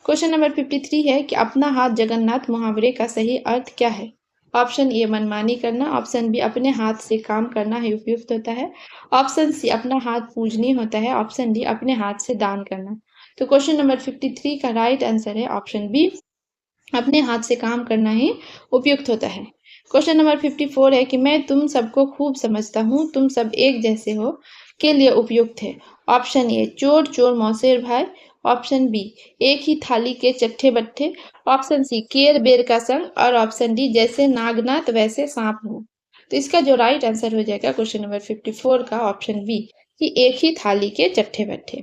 क्वेश्चन नंबर 53 है कि अपना हाथ जगन्नाथ मुहावरे का सही अर्थ क्या है। ऑप्शन ए मनमानी करना, ऑप्शन बी अपने हाथ से काम करना ही उपयुक्त होता है, ऑप्शन सी अपना हाथ पूजनीय होता है, ऑप्शन डी अपने हाथ से दान करना। तो क्वेश्चन नंबर 53 का राइट आंसर है ऑप्शन बी अपने हाथ से काम करना ही उपयुक्त होता है। क्वेश्चन नंबर 54 है कि मैं तुम सबको खूब समझता हूँ, तुम सब एक जैसे हो के लिए उपयुक्त है। ऑप्शन ए चोर चोर मौसेर भाई, ऑप्शन बी एक ही थाली के चट्ठे बट्ठे, ऑप्शन सी केर बेर का संग और ऑप्शन डी जैसे नागनाथ वैसे सांप हो। तो इसका जो राइट आंसर हो जाएगा क्वेश्चन नंबर 54 का ऑप्शन बी कि एक ही थाली के चट्ठे बट्ठे।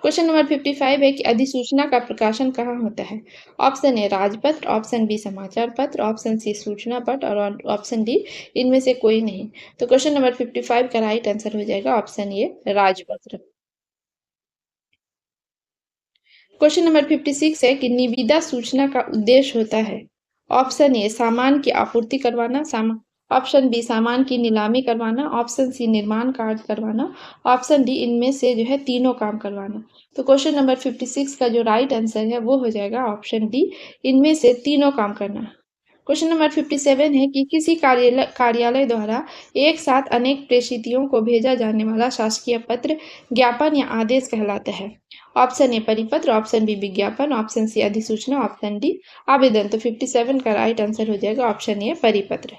क्वेश्चन नंबर 55 है कि अधिसूचना का प्रकाशन कहाँ होता है। ऑप्शन ए राजपत्र, ऑप्शन बी समाचार पत्र, ऑप्शन सी सूचना पत्र और ऑप्शन डी इनमें से कोई नहीं। तो क्वेश्चन नंबर 55 का राइट आंसर हो जाएगा ऑप्शन ए राजपत्र। क्वेश्चन नंबर 56 है कि निविदा सूचना का उद्देश्य होता है। ऑप्शन ए सामान की आपूर्ति करवाना, ऑप्शन बी सामान की नीलामी करवाना, ऑप्शन सी निर्माण कार्य करवाना, ऑप्शन डी इनमें से जो है तीनों काम करवाना। तो क्वेश्चन नंबर 56 का जो राइट आंसर है वो हो जाएगा ऑप्शन डी इनमें से तीनों काम करना। क्वेश्चन नंबर 57 है कि किसी कार्यालय द्वारा एक साथ अनेक प्रेषितियों को भेजा जाने वाला शासकीय पत्र ज्ञापन या आदेश कहलाता है। ऑप्शन ए परिपत्र, ऑप्शन बी विज्ञापन, ऑप्शन सी अधिसूचना, ऑप्शन डी आवेदन। तो 57 का राइट आंसर हो जाएगा ऑप्शन ए परिपत्र।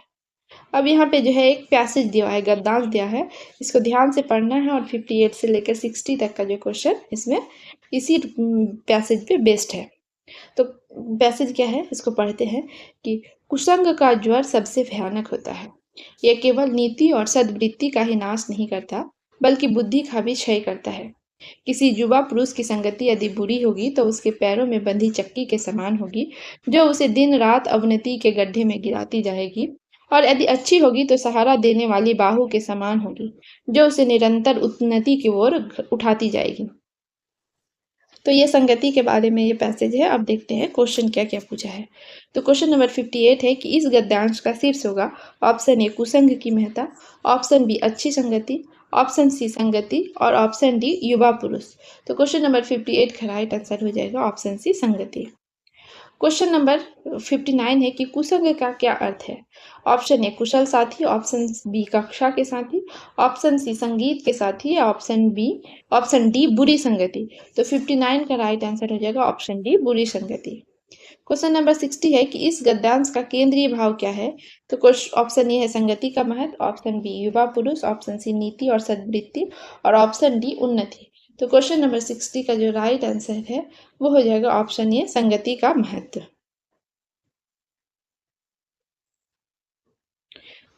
अब यहाँ पे जो है एक पैसेज दिया है, गद्यांश दिया है, इसको ध्यान से पढ़ना है और 58 से लेकर 60 तक का जो क्वेश्चन इसमें इसी पैसेज पे बेस्ड है। तो पैसेज क्या है इसको पढ़ते हैं कि कुसंग का ज्वर सबसे भयानक होता है। यह केवल नीति और सद्वृत्ति का ही नाश नहीं करता बल्कि बुद्धि का भी क्षय करता है। किसी युवा पुरुष की संगति यदि बुरी होगी तो उसके पैरों में बंधी चक्की के समान होगी जो उसे दिन रात अवनति के गड्ढे में गिराती जाएगी, और यदि अच्छी होगी तो सहारा देने वाली बाहु के समान होगी जो उसे निरंतर उन्नति की ओर उठाती जाएगी। तो ये संगति के बारे में ये पैसेज है। अब देखते हैं क्वेश्चन क्या क्या पूछा है। तो क्वेश्चन नंबर 58 है कि इस गद्यांश का शीर्ष होगा ऑप्शन ए कुसंग की महत्ता, ऑप्शन बी अच्छी संगति, ऑप्शन सी संगति और ऑप्शन डी युवा पुरुष। तो क्वेश्चन नंबर 58 का राइट आंसर हो जाएगा ऑप्शन सी संगति। क्वेश्चन नंबर 59 है कि कुसंग का क्या अर्थ है। ऑप्शन ए कुशल साथी, ऑप्शन बी कक्षा के साथी, ऑप्शन सी संगीत के साथी या ऑप्शन डी बुरी संगति। तो 59 का राइट आंसर हो जाएगा ऑप्शन डी बुरी संगति। क्वेश्चन नंबर 60 है कि इस गद्यांश का केंद्रीय भाव क्या है। तो ऑप्शन ए है संगति का महत्व, ऑप्शन बी युवा पुरुष, ऑप्शन सी नीति और सद्वृत्ति और ऑप्शन डी उन्नति। तो क्वेश्चन नंबर 60 का जो राइट आंसर है वो हो जाएगा ऑप्शन ए संगति का महत्व।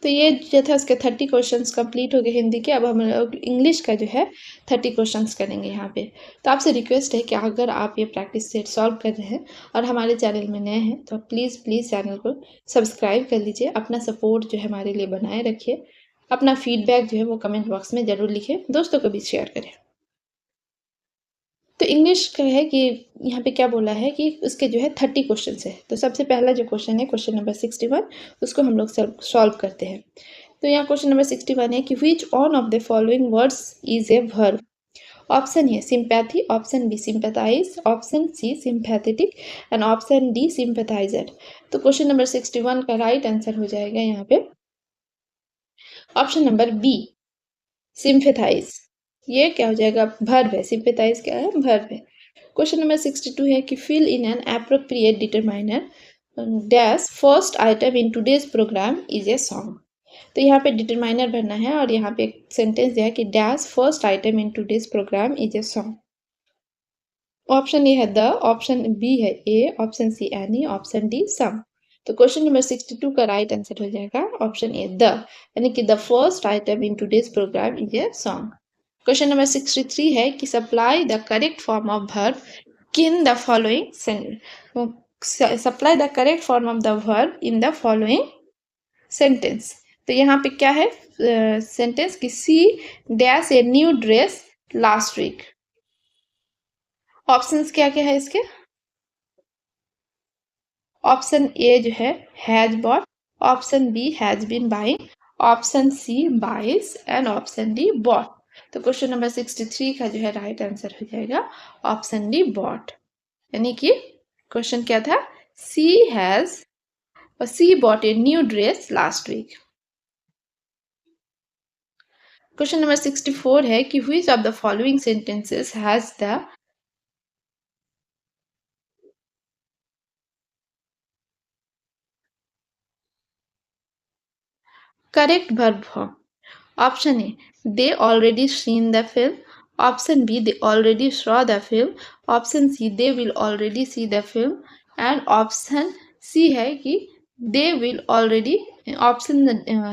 तो ये जो था उसके 30 क्वेश्चंस कंप्लीट हो गए हिंदी के। अब हम लोग इंग्लिश का जो है 30 क्वेश्चंस करेंगे यहाँ पे। तो आपसे रिक्वेस्ट है कि अगर आप ये प्रैक्टिस सेट सॉल्व कर रहे हैं और हमारे चैनल में नए हैं तो प्लीज़ चैनल को सब्सक्राइब कर लीजिए, अपना सपोर्ट जो है हमारे लिए बनाए रखिए, अपना फीडबैक जो है वो कमेंट बॉक्स में ज़रूर लिखिए, दोस्तों को भी शेयर करें। तो इंग्लिश का है कि यहाँ पे क्या बोला है कि उसके जो है 30 क्वेश्चन है। तो सबसे पहला जो क्वेश्चन है क्वेश्चन नंबर 61, उसको हम लोग सॉल्व करते हैं। तो यहाँ क्वेश्चन नंबर 61 है कि which one of the following words is a verb. Option A sympathy, option B sympathize, option C sympathetic and option D sympathizer. तो क्वेश्चन नंबर 61 का राइट आंसर हो जाएगा यहाँ पे ऑप्शन नंबर बी सिंपैथाइज। ये क्या हो जाएगा, वर्ब है। सिंपैथाइज क्या है, वर्ब है। क्वेश्चन नंबर 62 है कि fill in an appropriate determiner dash first item in today's programme is a song. तो यहाँ पे डिटरमाइनर भरना है और यहाँ पे एक सेंटेंस दिया है कि dash first item in today's programme is a song. Option A है द, ऑप्शन बी है A, option C any, option D some. तो क्वेश्चन नंबर 62 का राइट आंसर हो जाएगा ऑप्शन ए द, यानी कि the first item in today's programme is a song. Question number 63 है कि supply the correct form of verb in the following supply the correct form of the verb in the following sentence. तो यहाँ पे क्या है sentence कि she dash a new dress last week. Options क्या क्या है इसके, ऑप्शन ए जो है has bought, option B has been buying, option C buys and option D bought. तो क्वेश्चन नंबर 63 का जो है राइट आंसर हो जाएगा ऑप्शन डी बॉट, यानी कि क्वेश्चन क्या था, she bought a new dress last week. Question number 64 है कि which of the following sentences has the correct verb form. Option A, they already seen the film. Option B, they already saw the film. Option C, they will already see the film. And option C है कि they will already, option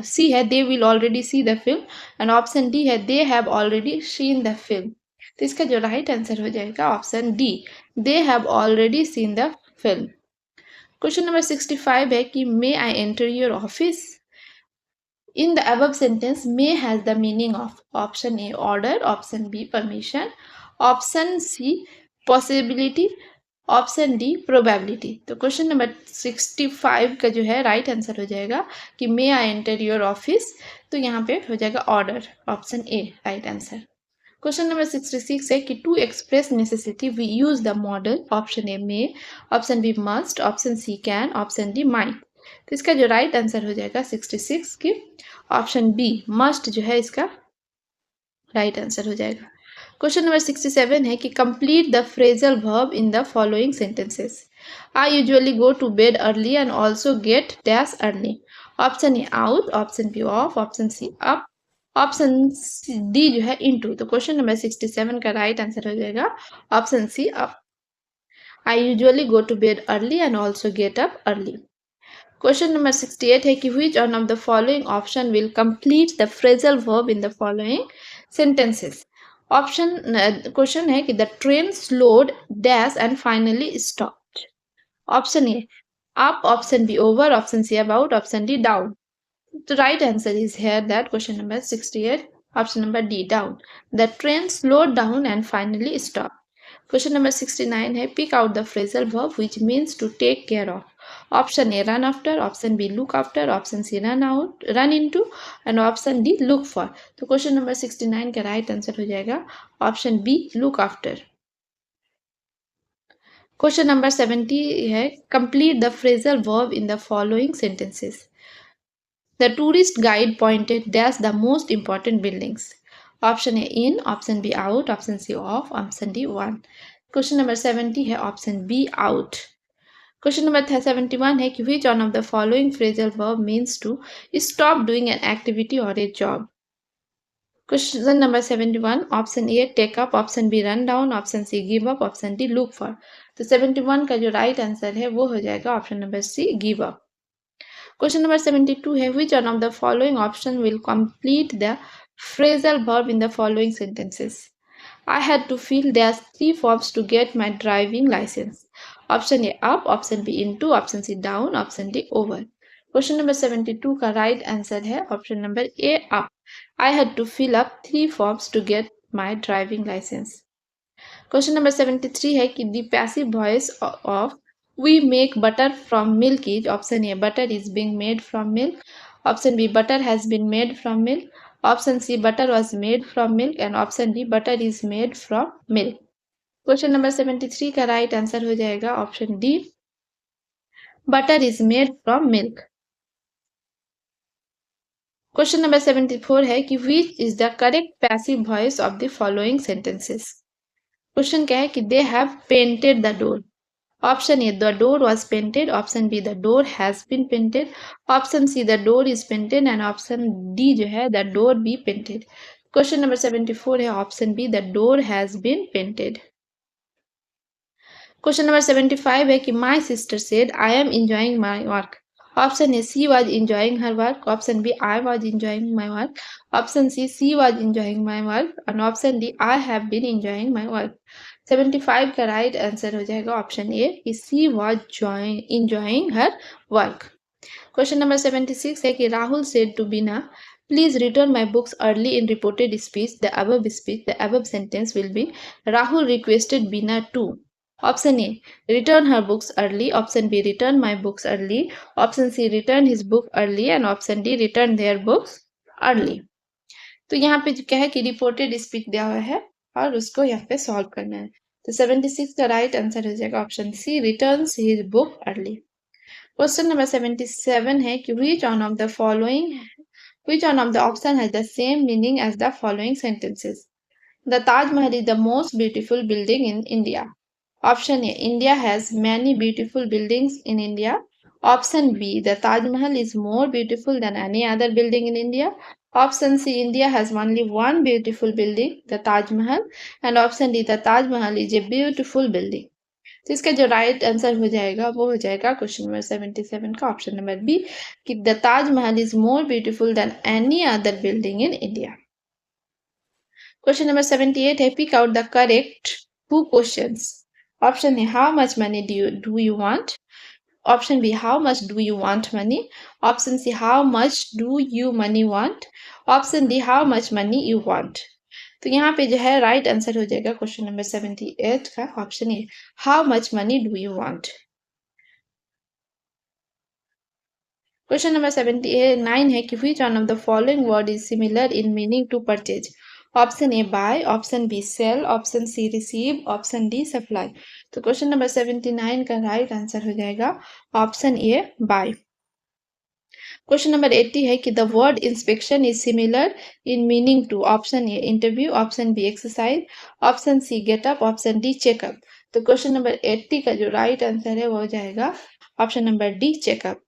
C है they will already see the film. And option D है they have already seen the film. तो इसका जो right answer हो जाएगा option D, they have already seen the film. Question number 65 है कि may I enter your office? In the above sentence, may has the meaning of option A order, option B permission, option C possibility, option D probability. तो question number 65 का जो है right answer हो जाएगा कि may I enter your office. तो यहाँ पे हो जाएगा order, option A right answer. Question number 66 है कि to express necessity we use the modal, option A may, option B must, option C can, option D might. तो इसका जो राइट आंसर हो जाएगा 66 की ऑप्शन बी मस्ट जो है इसका राइट आंसर हो जाएगा। क्वेश्चन नंबर 67 है कि complete the phrasal verb in the following sentences. I usually go to bed early and also get dash early. Option A out, option B off, option C up, option D जो है into. तो question number 67 का right answer हो जाएगा option C up. I usually go to bed early and also get up early. Question number 68 है कि which one of the following option will complete the phrasal verb in the following sentences। Option question है कि the train slowed dash and finally stopped. Option A up, option B over, option C about, option D down. The right answer is here that question number 68, option number D down. The train slowed down and finally stopped. Question number 69 है pick out the phrasal verb which means to take care of. Option A run after, option B look after, option C run out, run into and option D look for. तो question number 69 का right answer हो जाएगा option B look after. Question number 70 है complete the phrasal verb in the following sentences. The tourist guide pointed dash the most important buildings. Option A in, option B out, option C off, option D one. Question number 70 है option B out. Question number 71 है कि which one of the following phrasal verb means to stop doing an activity or a job. Question number 71 option A take up, option B run down, option C give up, option D look for. तो 71 का जो right answer है वो हो जाएगा option number C give up. Question number 72 है which one of the following option will complete the phrasal verb in the following sentences. I had to fill there's 3 forms to get my driving license. Option A up, option B into, option C down, option D over. Question number 72 का right answer है option number A up. I had to fill up 3 forms to get my driving license. Question number 73 है कि the passive voice of we make butter from milk is option A butter is being made from milk, option B butter has been made from milk, option C butter was made from milk and option D butter is made from milk. Question number 73 का right answer हो जाएगा option D, butter is made from milk. Question number 74 है कि which is the correct passive voice of the following sentences. Question क्या है कि they have painted the door. Option A the door was painted, option B the door has been painted, option C the door is painted and option D जो है the door be painted. Question number 74 है option B the door has been painted. Question number 75 है कि my sister said I am enjoying my work. Option A she was enjoying her work, option B I was enjoying my work, option C was enjoying my work and option D I have been enjoying my work. 75 का right answer हो जाएगा option A कि she was enjoying her work. Question number 76 है कि Rahul said to Beena please return my books early in reported speech the above sentence will be Rahul requested Beena to. Option A return her books early, option B return my books early, option C return his book early and option D return their books early. तो यहाँ पे जो क्या है कि reported speech दिया हुआ है और उसको यहाँ पे सॉल्व करना है। तो 76 का राइट आंसर हो जाएगा option C return his book early. Question number 77 है कि which one of the option has the same meaning as the following sentences? The Taj Mahal is the most beautiful building in India. Option A, India has many beautiful buildings in India. Option B, the Taj Mahal is more beautiful than any other building in India. Option C, India has only one beautiful building, the Taj Mahal. And option D, the Taj Mahal is a beautiful building. तो इसका जो right answer हो जाएगा वो हो जाएगा question number 77 का option number B कि the Taj Mahal is more beautiful than any other building in India. Question number 78 है pick out the correct to questions. Option A how much money do you want, option B how much do you want money, option C how much do you money want, option D how much money you want. तो यहाँ पे जो है right answer हो जाएगा question number 78 का option A how much money do you want. Question number 79 है कि which one of the following word is similar in meaning to purchase. Option A buy, option B sell, option C receive, option D supply. तो question number 79 का right answer हो जाएगा option A buy. Question number 80 है कि the word inspection is similar in meaning to option A interview, option B exercise, option C getup, option D checkup. तो question number 80 का जो right answer है वो हो जाएगा option number D checkup.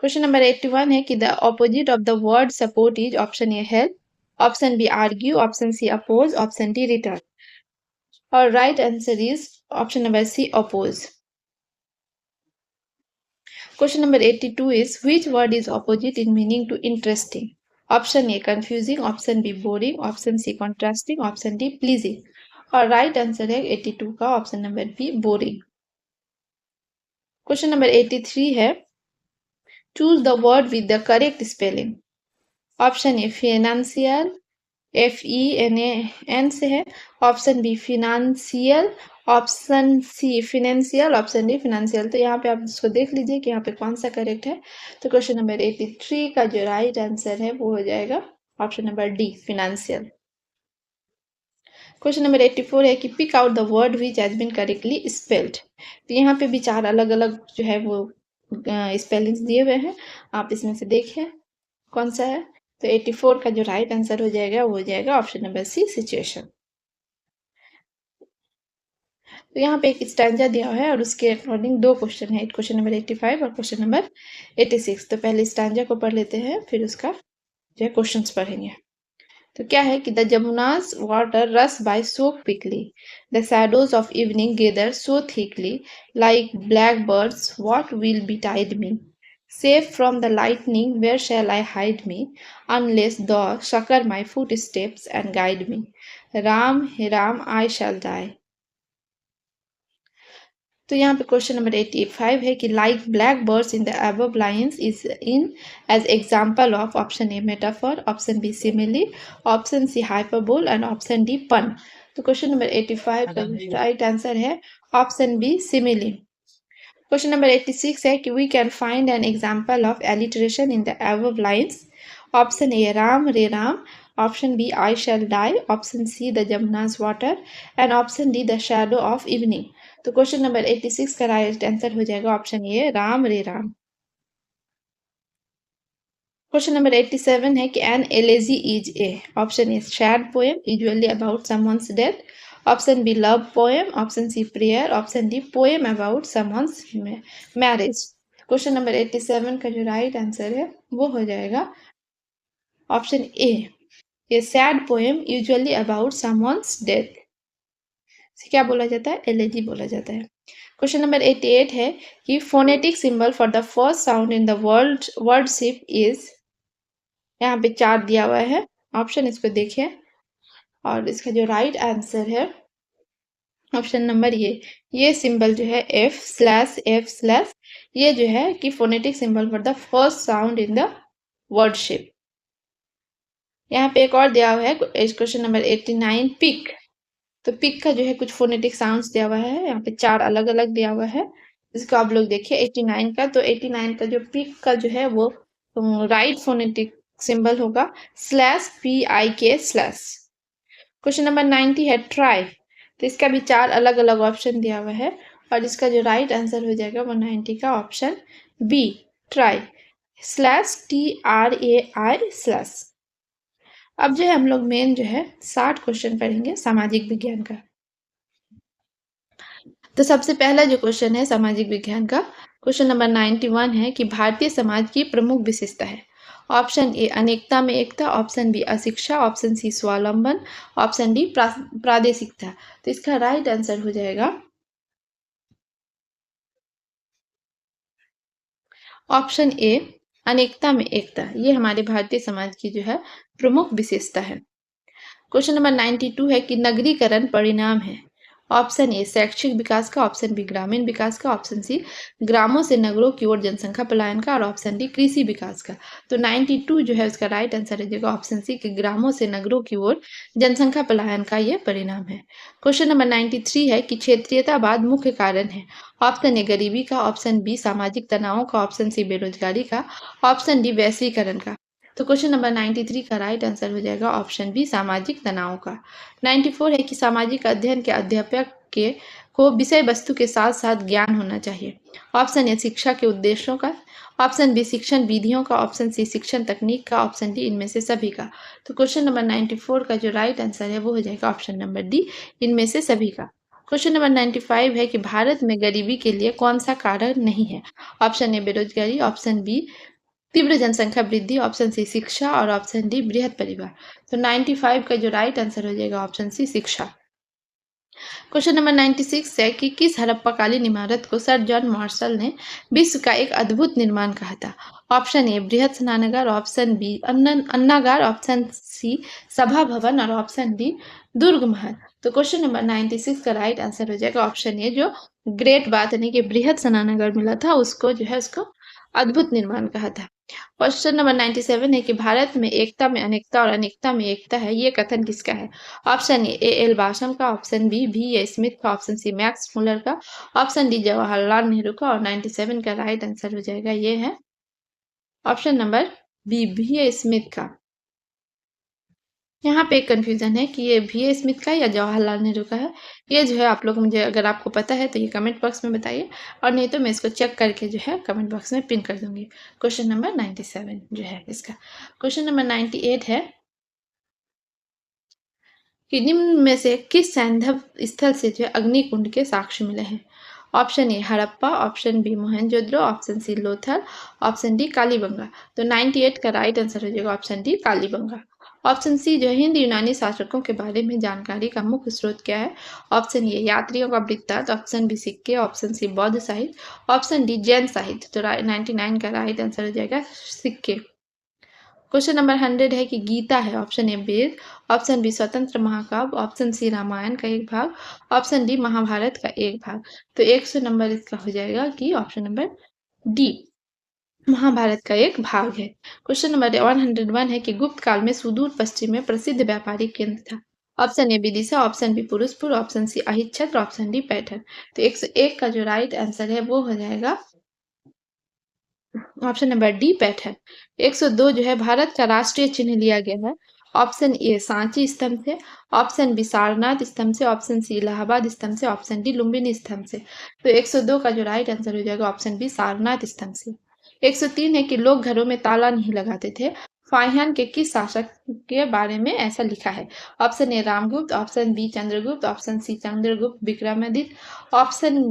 Question number 81 है कि the opposite of the word support is option A help, option B argue, option C oppose, option D return. और right answer is option number C oppose. Question number 82 is which word is opposite in meaning to interesting? Option A confusing, option B boring, option C contrasting, option D pleasing. और right answer है 82 का option number B boring. Question number 83 है choose the word with the correct spelling. Option A financial, FENAN से है, option B financial, option C financial, option D financial. तो यहाँ पे आप इसको देख लीजिए कि यहाँ पे कौन सा करेक्ट है। तो क्वेश्चन नंबर 83 का जो राइट आंसर है वो हो जाएगा option number D financial. Question number 84 है कि pick out the word which has been correctly spelled. तो यहाँ पे भी 4 अलग अलग जो है वो स्पेलिंग्स दिए हुए हैं, आप इसमें से देखिए कौन सा है। तो 84 का जो राइट आंसर हो जाएगा वो हो जाएगा ऑप्शन नंबर सी सिचुएशन। तो यहाँ पे एक स्टैंजा दिया हुआ है और उसके अकॉर्डिंग 2 क्वेश्चन है, क्वेश्चन नंबर 85 और क्वेश्चन नंबर 86। तो पहले स्टैंजा को पढ़ लेते हैं फिर उसका जो है क्वेश्चंस पढ़ेंगे। तो क्या है कि the Jamuna's water runs by so quickly, the shadows of evening gather so thickly, like black birds what will betide me, safe from the lightning where shall I hide me, unless thou succor my footsteps and guide me, Ram Ram I shall die। तो यहाँ पे question number 85 है कि like black birds in the above lines is in as example of option A metaphor, option B simile, option C hyperbole and option D pun. तो question number 85 का right answer है option B simile. Question number 86 है कि we can find an example of alliteration in the above lines. Option A Ram रे Ram, option B I shall die, option C the जमुनाज water and option D the shadow of evening. तो question number 86 का right answer हो जाएगा option A Ram रे Ram. Question number 87 है कि an elegy is a. Option A sad poem usually about someone's death, option B love poem, option C prayer, option D poem about someone's marriage. Question number 87 का जो right answer है वो हो जाएगा option A sad poem usually about someone's death. क्या बोला जाता है? एलेजी बोला जाता है। क्वेश्चन नंबर 88 है कि phonetic symbol for the first sound in the word ship is. यहाँ पे 4 दिया हुआ है ऑप्शन, इसको देखिए और इसका जो राइट आंसर है ऑप्शन नंबर ये सिंबल जो है F/F/, ये जो है कि phonetic symbol for the first sound in the word ship. यहाँ पे एक और दिया हुआ है क्वेश्चन नंबर 89 पिक। तो पिक का जो है कुछ फोनेटिक साउंड्स दिया हुआ है, यहाँ पे 4 अलग अलग दिया हुआ है। इसको आप लोग देखिए 89 का। तो 89 का जो पिक का जो है वो राइट फोनेटिक सिंबल होगा /PIK/। क्वेश्चन नंबर 90 है ट्राई। तो इसका भी 4 अलग अलग ऑप्शन दिया हुआ है और इसका जो राइट आंसर हो जाएगा 190 का ऑप्शन बी ट्राई /TRAI/। अब जो है हम लोग मेन जो है 60 क्वेश्चन पढ़ेंगे सामाजिक विज्ञान का। तो सबसे पहला जो क्वेश्चन है सामाजिक विज्ञान का, क्वेश्चन नंबर 91 है कि भारतीय समाज की प्रमुख विशेषता है। ऑप्शन ए अनेकता में एकता, ऑप्शन बी अशिक्षा, ऑप्शन सी स्वावलंबन, ऑप्शन डी प्रादेशिकता। तो इसका राइट आंसर हो जाएगा ऑप्शन ए अनेकता में एकता। ये हमारे भारतीय समाज की जो है प्रमुख विशेषता है। क्वेश्चन नंबर 92 है कि नगरीकरण परिणाम है। ऑप्शन ए शैक्षिक विकास का, ऑप्शन बी ग्रामीण विकास का, ऑप्शन सी ग्रामों से नगरों की ओर जनसंख्या पलायन का और ऑप्शन डी कृषि विकास का। तो 92 जो है उसका राइट आंसर हो जाएगा ऑप्शन सी कि ग्रामों से नगरों की ओर जनसंख्या पलायन का ये परिणाम है। क्वेश्चन नंबर 93 है कि क्षेत्रीयतावाद मुख्य कारण है। ऑप्शन ए गरीबी का, ऑप्शन बी सामाजिक तनावों का, ऑप्शन सी बेरोजगारी का, ऑप्शन डी वैश्वीकरण का। तो क्वेश्चन नंबर 93 का राइट आंसर हो जाएगा ऑप्शन बी सामाजिक तनाव का। 94 है कि सामाजिक अध्ययन के अध्यापक के को विषय वस्तु के साथ साथ ज्ञान होना चाहिए। ऑप्शन ए शिक्षा के उद्देश्यों का, ऑप्शन बी शिक्षण विधियों का, ऑप्शन सी शिक्षण तकनीक का, ऑप्शन डी इनमें से सभी का। तो क्वेश्चन नंबर 94 का जो राइट आंसर है वो हो जाएगा ऑप्शन नंबर डी इनमें से सभी का। क्वेश्चन नंबर 95 है कि भारत में गरीबी के लिए कौन सा कारण नहीं है। ऑप्शन ए बेरोजगारी, ऑप्शन बी तीव्र जनसंख्या वृद्धि, ऑप्शन सी शिक्षा और ऑप्शन डी बृहत परिवार। तो 95 का जो राइट आंसर हो जाएगा ऑप्शन सी शिक्षा। क्वेश्चन नंबर 96 है कि किस हड़प्पाकालीन इमारत को सर जॉन मार्शल ने विश्व का एक अद्भुत निर्माण कहा था। ऑप्शन ए बृहत स्नानागार, ऑप्शन बी अन्नागार, ऑप्शन सी सभा भवन और ऑप्शन डी दुर्ग महल। तो क्वेश्चन नंबर 96 का राइट आंसर हो जाएगा ऑप्शन ए जो ग्रेट बात यानी कि बृहत स्नानागार मिला था उसको जो है उसको अद्भुत निर्माण कहा था। क्वेश्चन नंबर 97 है कि भारत में एकता में अनेकता और अनेकता में एकता है, ये कथन किसका है। ऑप्शन ए एल बाशम का, ऑप्शन बी ए स्मिथ का, ऑप्शन सी मैक्स मुलर का, ऑप्शन डी जवाहरलाल नेहरू का और 97 का राइट आंसर हो जाएगा ये है option number B A Smith का। यहाँ पे एक कंफ्यूजन है कि ये ए स्मिथ का या जवाहरलाल नेहरू का है। ये जो है आप लोग मुझे अगर आपको पता है तो ये कमेंट बॉक्स में बताइए और नहीं तो मैं इसको चेक करके जो है कमेंट बॉक्स में पिन कर दूंगी। क्वेश्चन नंबर 97 जो है इसका। क्वेश्चन नंबर 98 है कि निम्न में से किस सैंधव स्थल से जो है अग्निकुंड के साक्ष्य मिले हैं। Option A Harappa, option B Mohenjodaro, option C Lothal, option D Kalibanga. तो 98 का राइट आंसर हो जाएगा option D Kalibanga. Option C जो हिंद यूनानी शासकों के बारे में जानकारी का मुख्य स्रोत क्या है। ऑप्शन ए यात्रियों का वृत्तांत, ऑप्शन बी सिक्के, ऑप्शन सी बौद्ध साहित्य, ऑप्शन डी जैन साहित्य। तो 99 का राइट आंसर हो जाएगा सिक्के। क्वेश्चन नंबर 100 है कि गीता है। Option A Veda, option B स्वतंत्र महाकाव्य, ऑप्शन सी रामायण का एक भाग, ऑप्शन डी महाभारत का एक भाग। तो 100 नंबर इसका हो जाएगा कि ऑप्शन नंबर डी महाभारत का एक भाग है। क्वेश्चन नंबर 101 है कि गुप्त काल में सुदूर पश्चिम में प्रसिद्ध व्यापारिक केंद्र था। Option A Vidisha, option B Purushpur, option C Ahichhatra, option D Paithan. तो 101 का जो राइट आंसर है वो हो जाएगा ऑप्शन नंबर डी पैठण। 102 जो है भारत का राष्ट्रीय चिन्ह लिया गया है। ऑप्शन ए सांची स्तंभ से, ऑप्शन बी सारनाथ स्तंभ से, ऑप्शन सी इलाहाबाद स्तंभ से, ऑप्शन डी लुम्बिनी स्तंभ से। तो 102 का जो राइट आंसर हो जाएगा ऑप्शन बी सारनाथ स्तंभ से। 103 है कि लोग घरों में ताला नहीं लगाते थे। फाहियान के किस शासक के बारे में ऐसा लिखा है? Option A Ramagupta, option B Chandragupta, option C Chandragupta Vikramaditya, option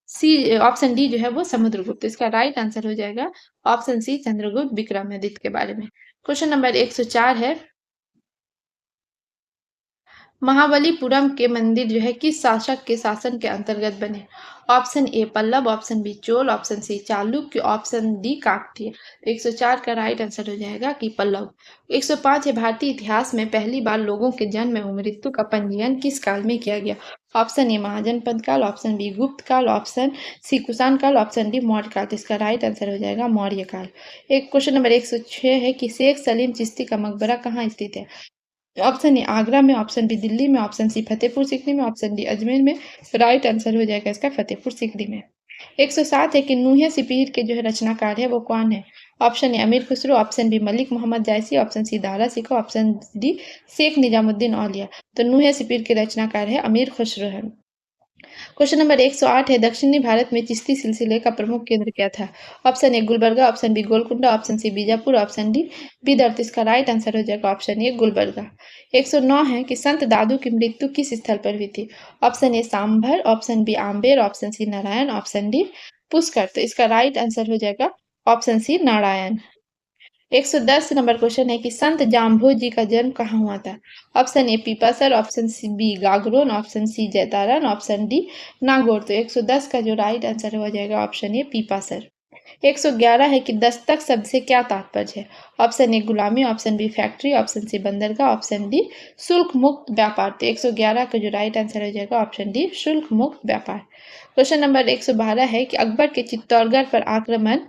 C option D जो है वो समुद्रगुप्त। इसका राइट आंसर हो जाएगा ऑप्शन सी चंद्रगुप्त विक्रमादित्य के बारे में। क्वेश्चन नंबर 104 है महाबलीपुरम के मंदिर जो है किस शासक के शासन के अंतर्गत बने? Option A Pallava, option B Chola, option C Chalukya, option D Kakatiya. तो 104 का राइट आंसर हो जाएगा कि पल्लव। 105 है भारतीय इतिहास में पहली बार लोगों के जन्म एवं मृत्यु का पंजीयन किस काल में किया गया? ऑप्शन ए महाजनपद काल, ऑप्शन बी गुप्त काल, ऑप्शन सी कुषाण काल, ऑप्शन डी मौर्य काल। तो इसका राइट आंसर हो जाएगा मौर्य काल। एक क्वेश्चन नंबर 106 है कि शेख सलीम चिश्ती का मकबरा कहाँ स्थित है? ऑप्शन ए आगरा में, ऑप्शन बी दिल्ली में, ऑप्शन सी फतेहपुर सीकरी में, ऑप्शन डी अजमेर में। राइट आंसर हो जाएगा इसका फतेहपुर सीकरी में। 107 है कि नूहे सिपीर के जो है रचनाकार है वो कौन है? ऑप्शन ए अमीर खुसरो, ऑप्शन बी मलिक मोहम्मद जायसी, option C Dara सिको, option D Sheikh Nizamuddin औलिया। तो नूहे सिपीर के रचनाकार है अमीर खुसरो है। क्वेश्चन नंबर 108 है दक्षिणी भारत में चिश्ती सिलसिले का प्रमुख केंद्र क्या था? Option A Gulbarga, option B Golconda, option C Bijapur, option D Bidar. इसका राइट आंसर हो जाएगा ऑप्शन ए गुलबर्गा। 109 है कि संत दादू की मृत्यु किस स्थल पर हुई थी? Option A Sambhar, option B Amber, option C Narayan, option D Pushkar. तो इसका राइट आंसर हो जाएगा option C Narayan. 110 number question है कि संत जाम्भो जी का जन्म कहाँ हुआ था? Option A Pipasar, option C B Gagron, option C Jaitaran, option D Nagaur. तो 110 का जो राइट आंसर हो जाएगा ऑप्शन ए पीपासर। 111 है कि दस्तक शब्द से क्या तात्पर्य है? ऑप्शन ए गुलामी, option B factory, option C बंदरगाह, ऑप्शन डी शुल्क मुक्त व्यापार। तो 111 का जो राइट आंसर हो जाएगा ऑप्शन डी शुल्क मुक्त व्यापार। क्वेश्चन नंबर 112 है कि अकबर के चित्तौड़गढ़ पर आक्रमण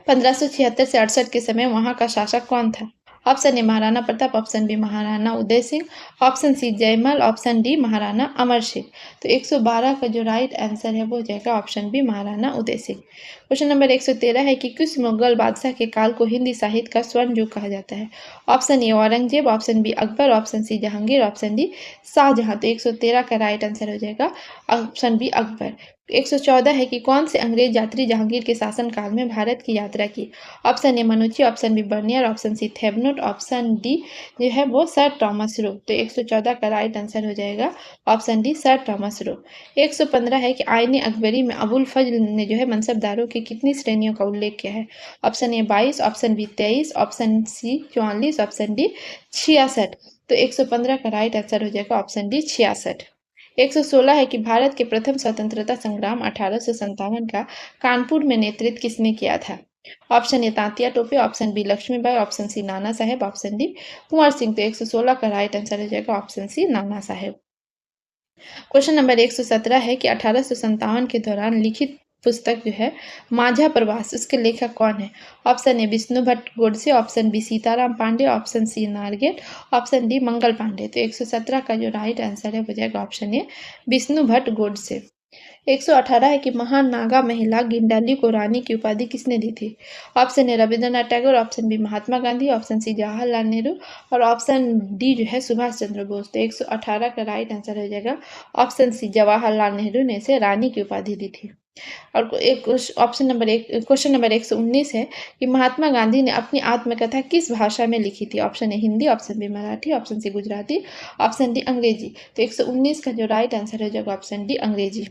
1576 से 68 के समय वहां का शासक कौन था? Option A Maharana Pratap, option B Maharana Uday Singh, option C Jaimal, option D Maharana Amar Singh. तो 112 का जो राइट आंसर है वो हो जाएगा option B Maharana Uday Singh. Question number 113 है कि किस मुगल बादशाह के काल को हिंदी साहित्य का स्वर्ण युग कहा जाता है? Option A Aurangzeb, option B Akbar, option C Jahangir, option D Shahjahan. तो 113 का राइट आंसर हो जाएगा ऑप्शन बी अकबर। 114 है कि कौन से अंग्रेज यात्री जहांगीर के शासनकाल में भारत की यात्रा की? Option A Manucci, option B Bernier, option C Thevenot, option D जो है वो सर थॉमस रो। तो 114 का राइट आंसर हो जाएगा option D sir Thomas Roe. 115 है कि आईने अकबरी में अबुल फजल ने जो है मनसबदारों की कितनी श्रेणियों का उल्लेख किया है? Option A 22, option B 23, option C 44, option D 66। तो 115 का राइट आंसर हो जाएगा ऑप्शन डी 66। 116 है कि भारत के प्रथम स्वतंत्रता संग्राम 1857 का कानपुर में नेतृत्व किसने किया था? Option A Tantia Tope, option B Lakshmibai, option C Nana Sahib, option D Kunwar Singh. तो 116 का राइट आंसर हो जाएगा ऑप्शन सी नाना साहेब। क्वेश्चन नंबर 117 है कि 1857 के दौरान लिखित पुस्तक जो है माझा प्रवास, उसके लेखक कौन है? Option A Vishnu Bhatt Godse, option B Sitaram Pande, option C नारगेट, ऑप्शन डी मंगल पांडे। तो 117 का जो राइट आंसर है हो जाएगा ऑप्शन ए विष्णु भट्ट गोडसे। 118 है कि महान नागा महिला गिंडाली को रानी की उपाधि किसने दी थी? Option A Rabindranath Tagore, option B Mahatma Gandhi, option C Jawaharlal Nehru और ऑप्शन डी जो है सुभाष चंद्र बोस। तो 118 का राइट आंसर हो जाएगा ऑप्शन सी जवाहरलाल नेहरू ने इसे रानी की उपाधि दी थी। और एक ऑप्शन नंबर एक क्वेश्चन नंबर 119 है कि महात्मा गांधी ने अपनी आत्मकथा किस भाषा में लिखी थी? Option A Hindi, option B Marathi, option C Gujarati, option D Angrezi. तो 119 का जो राइट आंसर हो जाएगा ऑप्शन डी अंग्रेजी।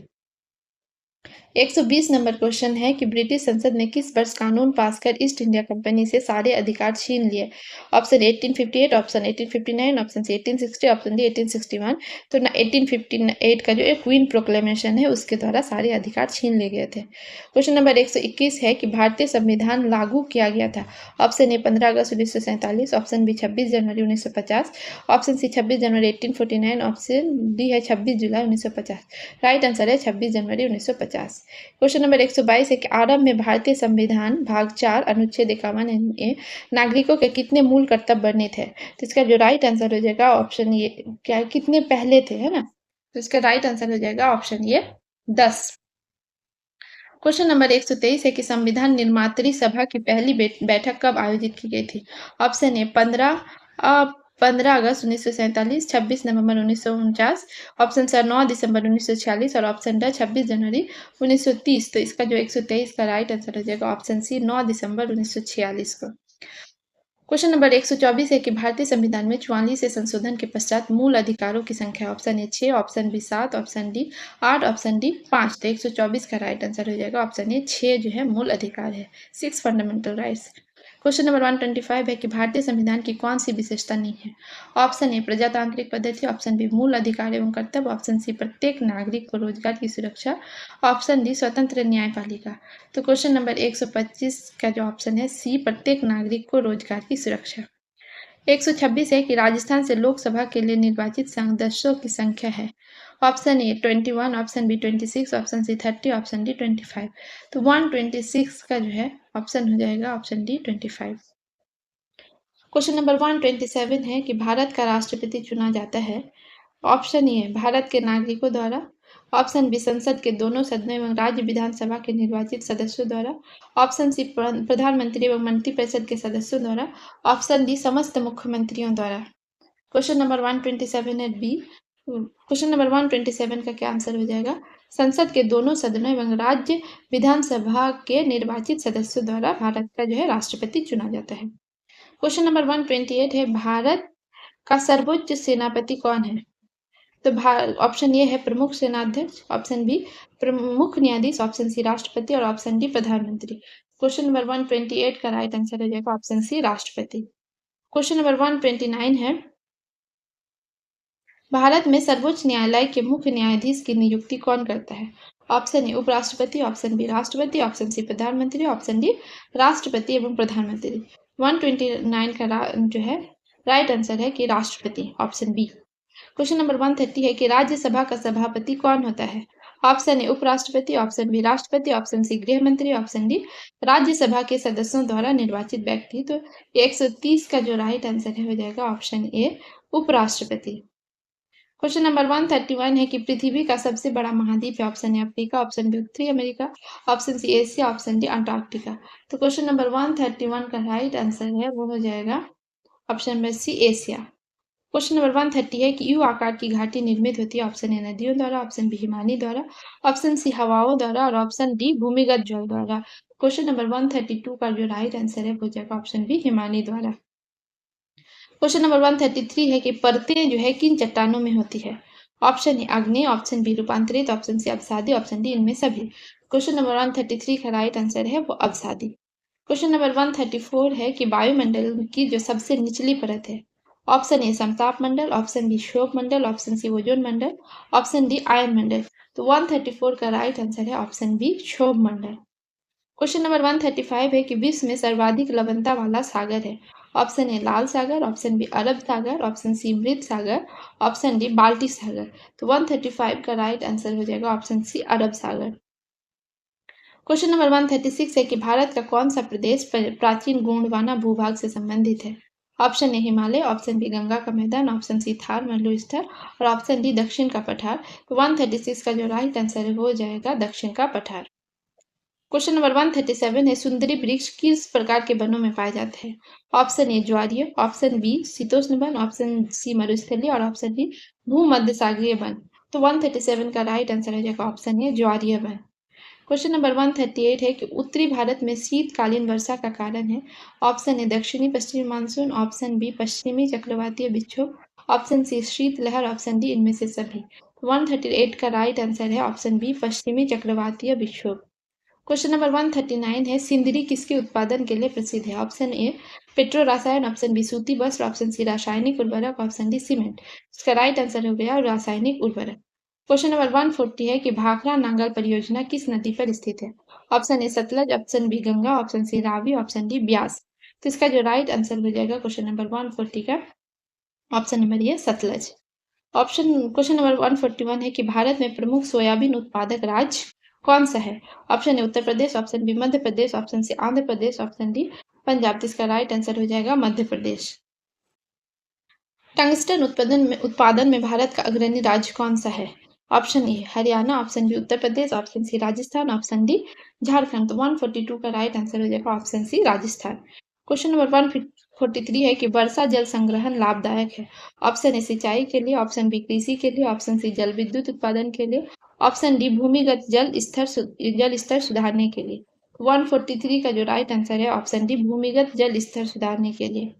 120 नंबर क्वेश्चन है कि ब्रिटिश संसद ने किस वर्ष कानून पास कर ईस्ट इंडिया कंपनी से सारे अधिकार छीन लिए? Option 1858, option 1859, option C 1860, option D 1861। तो 1858 का जो एक क्वीन प्रोक्लेमेशन है उसके द्वारा सारे अधिकार छीन लिए गए थे। क्वेश्चन नंबर 121 है कि भारतीय संविधान लागू किया गया था। ऑप्शन ए 15 अगस्त 1947, ऑप्शन बी 26 जनवरी 1950, ऑप्शन सी 26 जनवरी 1849, ऑप्शन डी है 26 जुलाई 1950। राइट आंसर है 26 जनवरी 1950। क्वेश्चन नंबर 122 है कि आरंभ में भारतीय संविधान भाग 4 अनुच्छेद 51 ए नागरिकों के कितने मूल कर्तव्य वर्णित है? तो इसका जो राइट आंसर हो जाएगा ऑप्शन ये क्या है, कितने पहले थे, है ना? तो इसका राइट आंसर हो जाएगा ऑप्शन ये 10। क्वेश्चन नंबर 123 है कि संविधान निर्मात्री सभा की पहली बैठक कब आयोजित की गई थी? ऑप्शन ए 15 अगस्त 1947, 26 नवंबर 1949, ऑप्शन सी 9 दिसंबर 1946 और ऑप्शन डी 26 जनवरी 1930। तो इसका जो 123 का राइट आंसर हो जाएगा ऑप्शन सी 9 दिसंबर 1946 को। क्वेश्चन नंबर 124 है कि भारतीय संविधान में 44 से संशोधन के पश्चात मूल अधिकारों की संख्या option A 6, option B 7, option D 8, option D 5। तो 124 का राइट आंसर हो जाएगा ऑप्शन ए 6 जो है मूल अधिकार है, 6 फंडामेंटल राइट्स। क्वेश्चन नंबर 125 है कि भारतीय संविधान की कौन सी विशेषता नहीं है? ऑप्शन ए प्रजातांत्रिक पद्धति, ऑप्शन बी मूल अधिकार एवं कर्तव्य, ऑप्शन सी प्रत्येक नागरिक को रोजगार की सुरक्षा, ऑप्शन डी स्वतंत्र न्यायपालिका। तो क्वेश्चन नंबर 125 का जो ऑप्शन है सी प्रत्येक नागरिक को रोजगार की सुरक्षा। 126 है कि राजस्थान से लोकसभा के लिए निर्वाचित सदस्यों की संख्या है। Option A 21, option B 26, option C 30, option D 25। तो 126 का जो है ऑप्शन हो जाएगा ऑप्शन डी 25। क्वेश्चन नंबर 127 है कि भारत का राष्ट्रपति चुना जाता है। ऑप्शन ए भारत के नागरिकों द्वारा, ऑप्शन बी संसद के दोनों सदनों एवं राज्य विधानसभा के निर्वाचित सदस्यों द्वारा, ऑप्शन सी प्रधानमंत्री एवं मंत्रिपरिषद के सदस्यों द्वारा, ऑप्शन डी समस्त मुख्यमंत्रियों द्वारा। क्वेश्चन नंबर 127 है बी। क्वेश्चन नंबर 127 का क्या आंसर हो जाएगा? संसद के दोनों सदनों एवं राज्य विधानसभा के निर्वाचित सदस्यों द्वारा भारत का जो है राष्ट्रपति चुना जाता है। क्वेश्चन नंबर 128 है भारत का सर्वोच्च सेनापति कौन है? तो ऑप्शन ए है प्रमुख सेनाध्यक्ष, ऑप्शन बी प्रमुख न्यायाधीश, ऑप्शन सी राष्ट्रपति और ऑप्शन डी प्रधानमंत्री। क्वेश्चन नंबर 128 का राइट आंसर हो जाएगा ऑप्शन सी राष्ट्रपति। क्वेश्चन नंबर 129 है भारत में सर्वोच्च न्यायालय के मुख्य न्यायाधीश की नियुक्ति कौन करता है? ऑप्शन ए उपराष्ट्रपति, ऑप्शन बी राष्ट्रपति, ऑप्शन सी प्रधानमंत्री, ऑप्शन डी राष्ट्रपति एवं प्रधानमंत्री। 129 का जो है राइट आंसर है कि राष्ट्रपति, ऑप्शन बी। क्वेश्चन नंबर 130 है कि राज्यसभा का सभापति कौन होता है? ऑप्शन ए उपराष्ट्रपति, ऑप्शन बी राष्ट्रपति, ऑप्शन सी गृह मंत्री, ऑप्शन डी राज्यसभा के सदस्यों द्वारा निर्वाचित व्यक्ति। तो 130 का जो राइट आंसर है हो जाएगा ऑप्शन ए उपराष्ट्रपति। क्वेश्चन नंबर 131 है कि पृथ्वी का सबसे बड़ा महाद्वीप है। Option A Africa, option B उत्तरी America, option C Asia, option D Antarctica. तो क्वेश्चन नंबर 131 का राइट आंसर है वो हो जाएगा option number C Asia. Question number 130 है कि यू आकार की घाटी निर्मित होती है। ऑप्शन ए नदियों द्वारा, ऑप्शन बी हिमानी द्वारा, ऑप्शन सी हवाओं द्वारा और ऑप्शन डी भूमिगत जल द्वारा। क्वेश्चन नंबर 132 का जो राइट आंसर है वो जाएगा ऑप्शन बी हिमानी द्वारा। क्वेश्चन नंबर 133 है कि परतें जो है किन चट्टानों में होती है? ऑप्शन ए आग्नेय, ऑप्शन बी रूपांतरित, ऑप्शन सी अवसादी, ऑप्शन डी इनमें सभी। क्वेश्चन नंबर 133 का राइट आंसर है वो अवसादी। क्वेश्चन नंबर 134 है कि वायुमंडल की जो सबसे निचली परत है। ऑप्शन ए समताप मंडल, ऑप्शन बी क्षोभ मंडल, ऑप्शन सी ओजोन मंडल, ऑप्शन डी आयन मंडल। तो 134 का राइट आंसर है ऑप्शन बी क्षोभ मंडल। क्वेश्चन नंबर 135 है कि विश्व में सर्वाधिक लवणता वाला सागर है। ऑप्शन ए लाल सागर, ऑप्शन बी अरब सागर, ऑप्शन सी मृत सागर, ऑप्शन डी बाल्टी सागर। तो 135 का राइट आंसर हो जाएगा ऑप्शन सी अरब सागर। क्वेश्चन नंबर 136 है कि भारत का कौन सा प्रदेश प्राचीन गोंडवाना भूभाग से संबंधित है? Option A Himalaya, option B Ganga का मैदान, ऑप्शन सी थार मरुस्थल और ऑप्शन डी दक्षिण का पठार। तो 136 का जो राइट आंसर है वो हो जाएगा दक्षिण का पठार। क्वेश्चन नंबर 137 है सुंदरी वृक्ष किस प्रकार के वनों में पाए जाते हैं? ऑप्शन ए ज्वारीय, ऑप्शन बी शीतोष्ण वन, ऑप्शन सी मरुस्थलीय और ऑप्शन डी भूमध्य सागरीय वन। तो 137 का राइट आंसर हो जाएगा ऑप्शन ए ज्वारीय वन। क्वेश्चन नंबर 138 है कि उत्तरी भारत में शीतकालीन वर्षा का कारण है। ऑप्शन ए दक्षिणी पश्चिमी मानसून, ऑप्शन बी पश्चिमी चक्रवातीय विक्षोभ, ऑप्शन सी शीतलहर, ऑप्शन डी इनमें से सभी। 138 का राइट आंसर है ऑप्शन बी पश्चिमी चक्रवातीय विक्षोभ। क्वेश्चन नंबर 139 है सिंदरी किसके उत्पादन के लिए प्रसिद्ध है? ऑप्शन ए पेट्रो रसायन, ऑप्शन बी सूती वस्त्र, ऑप्शन सी रासायनिक उर्वरक, ऑप्शन डी सीमेंट। इसका राइट आंसर हो गया रासायनिक उर्वरक। क्वेश्चन नंबर 140 है कि भाखड़ा नांगल परियोजना किस नदी पर स्थित है? Option A Sutlej, option B Ganga, option C Ravi, option D Beas. तो इसका जो राइट आंसर हो जाएगा क्वेश्चन नंबर 140 का option number A question number 141 है कि भारत में प्रमुख सोयाबीन उत्पादक राज्य कौन सा है? Option A Uttar Pradesh, option B Madhya Pradesh, option C Andhra Pradesh, option D Punjab. तो इसका राइट आंसर हो जाएगा मध्य प्रदेश। टंगस्टन उत्पादन में भारत का अग्रणी राज्य कौन सा है? Option A Haryana, option B Uttar Pradesh, option C Rajasthan, option D Jharkhand. तो 142 का राइट आंसर हो जाएगा option C Rajasthan. Question number 143 है कि वर्षा जल संग्रहण लाभदायक है। ऑप्शन ए सिंचाई के लिए, ऑप्शन बी कृषि के लिए, ऑप्शन सी जल विद्युत उत्पादन के लिए, ऑप्शन डी भूमिगत जल स्तर सुधारने के लिए। 143 का जो राइट आंसर है ऑप्शन डी भूमिगत जल स्तर सुधारने के लिए।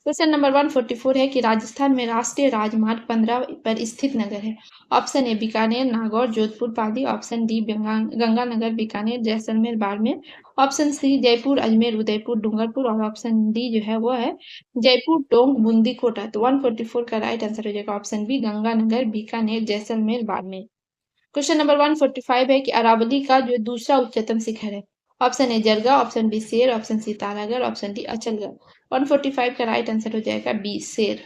क्वेश्चन नंबर 144 है कि राजस्थान में राष्ट्रीय राजमार्ग 15 पर स्थित नगर है। Option A Bikaner, Nagaur, Jodhpur, Pali, option D Ganganagar, Bikaner, Jaisalmer, Barmer, option C Jaipur, Ajmer, Udaipur, Dungarpur और ऑप्शन डी जो है वो है जयपुर, टोंक, बूंदी, कोटा। तो 144 का राइट आंसर हो जाएगा option B Ganganagar, Bikaner, Jaisalmer, Barmer. Question number 145 है कि अरावली का जो दूसरा उच्चतम शिखर है। Option A Jarga, option B Sher, option C Taragarh, option D Achalgarh. 145 का राइट आंसर हो जाएगा बी शेर।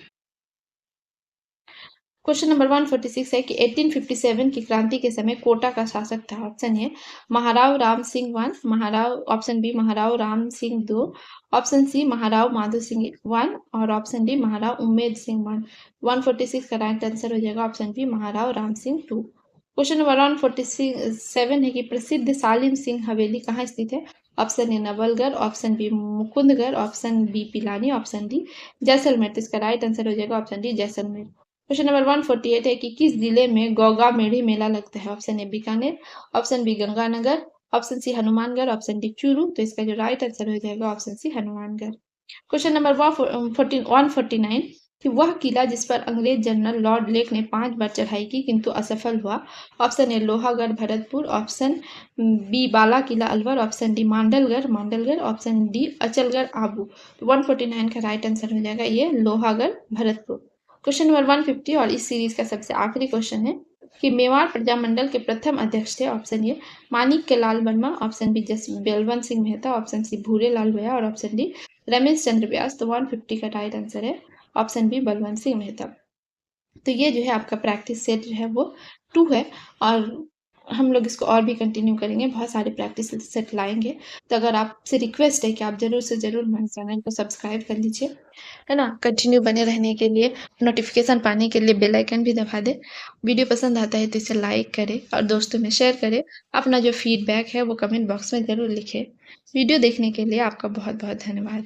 क्वेश्चन नंबर 146 है कि 1857 की क्रांति के समय कोटा का शासक था। Option A Maharao Ram Singh one, Maharao, option B Maharao Ram Singh दो, option C Maharao Madho Singh one और option D Maharao Ummed Singh one. 146 का राइट आंसर हो जाएगा option B Maharao Ram Singh two. Question number 147 है कि प्रसिद्ध सालिम सिंह हवेली कहाँ स्थित है। Option A Nawalgarh, option B Mukundgarh, option B Pilani, option D Jaisalmer. तो इसका राइट आंसर हो जाएगा option D Jaisalmer. Question number 148 है कि किस जिले में गौगा मेढ़ी मेला लगता है। Option A Bikaner, option B Ganganagar, option C Hanumangarh, option D Churu. तो इसका जो राइट आंसर हो जाएगा option C Hanumangarh. Question number 149 कि वह किला जिस पर अंग्रेज जनरल लॉर्ड लेक ने 5 बार चढ़ाई की किंतु असफल हुआ। Option A Lohagarh Bharatpur, option B Bala Qila Alwar, option D Mandalgarh, option D Achalgarh Abu. तो 149 का राइट आंसर हो जाएगा ये लोहागढ़ भरतपुर। क्वेश्चन नंबर 150 और इस सीरीज का सबसे आखिरी क्वेश्चन है कि मेवाड़ प्रजामंडल के प्रथम अध्यक्ष थे। ऑप्शन ए मानिक के Lal Verma, option B Balwant Singh Mehta, option C Bhure Lal Bhaiya और ऑप्शन डी रमेश चंद्र व्यास। तो 150 का राइट आंसर है ऑप्शन बी बलवंत सिंह मेहता। तो ये जो है आपका प्रैक्टिस सेट जो है वो 2 है और हम लोग इसको और भी कंटिन्यू करेंगे, बहुत सारे प्रैक्टिस सेट लाएंगे। तो अगर आपसे रिक्वेस्ट है कि आप जरूर से जरूर हमारे चैनल को सब्सक्राइब कर लीजिए, है ना। कंटिन्यू बने रहने के लिए, नोटिफिकेशन पाने के लिए बेल आइकन भी दबा दें। वीडियो पसंद आता है तो इसे लाइक करें और दोस्तों में शेयर करें। अपना जो फीडबैक है वो कमेंट बॉक्स में ज़रूर लिखें। वीडियो देखने के लिए आपका बहुत बहुत धन्यवाद।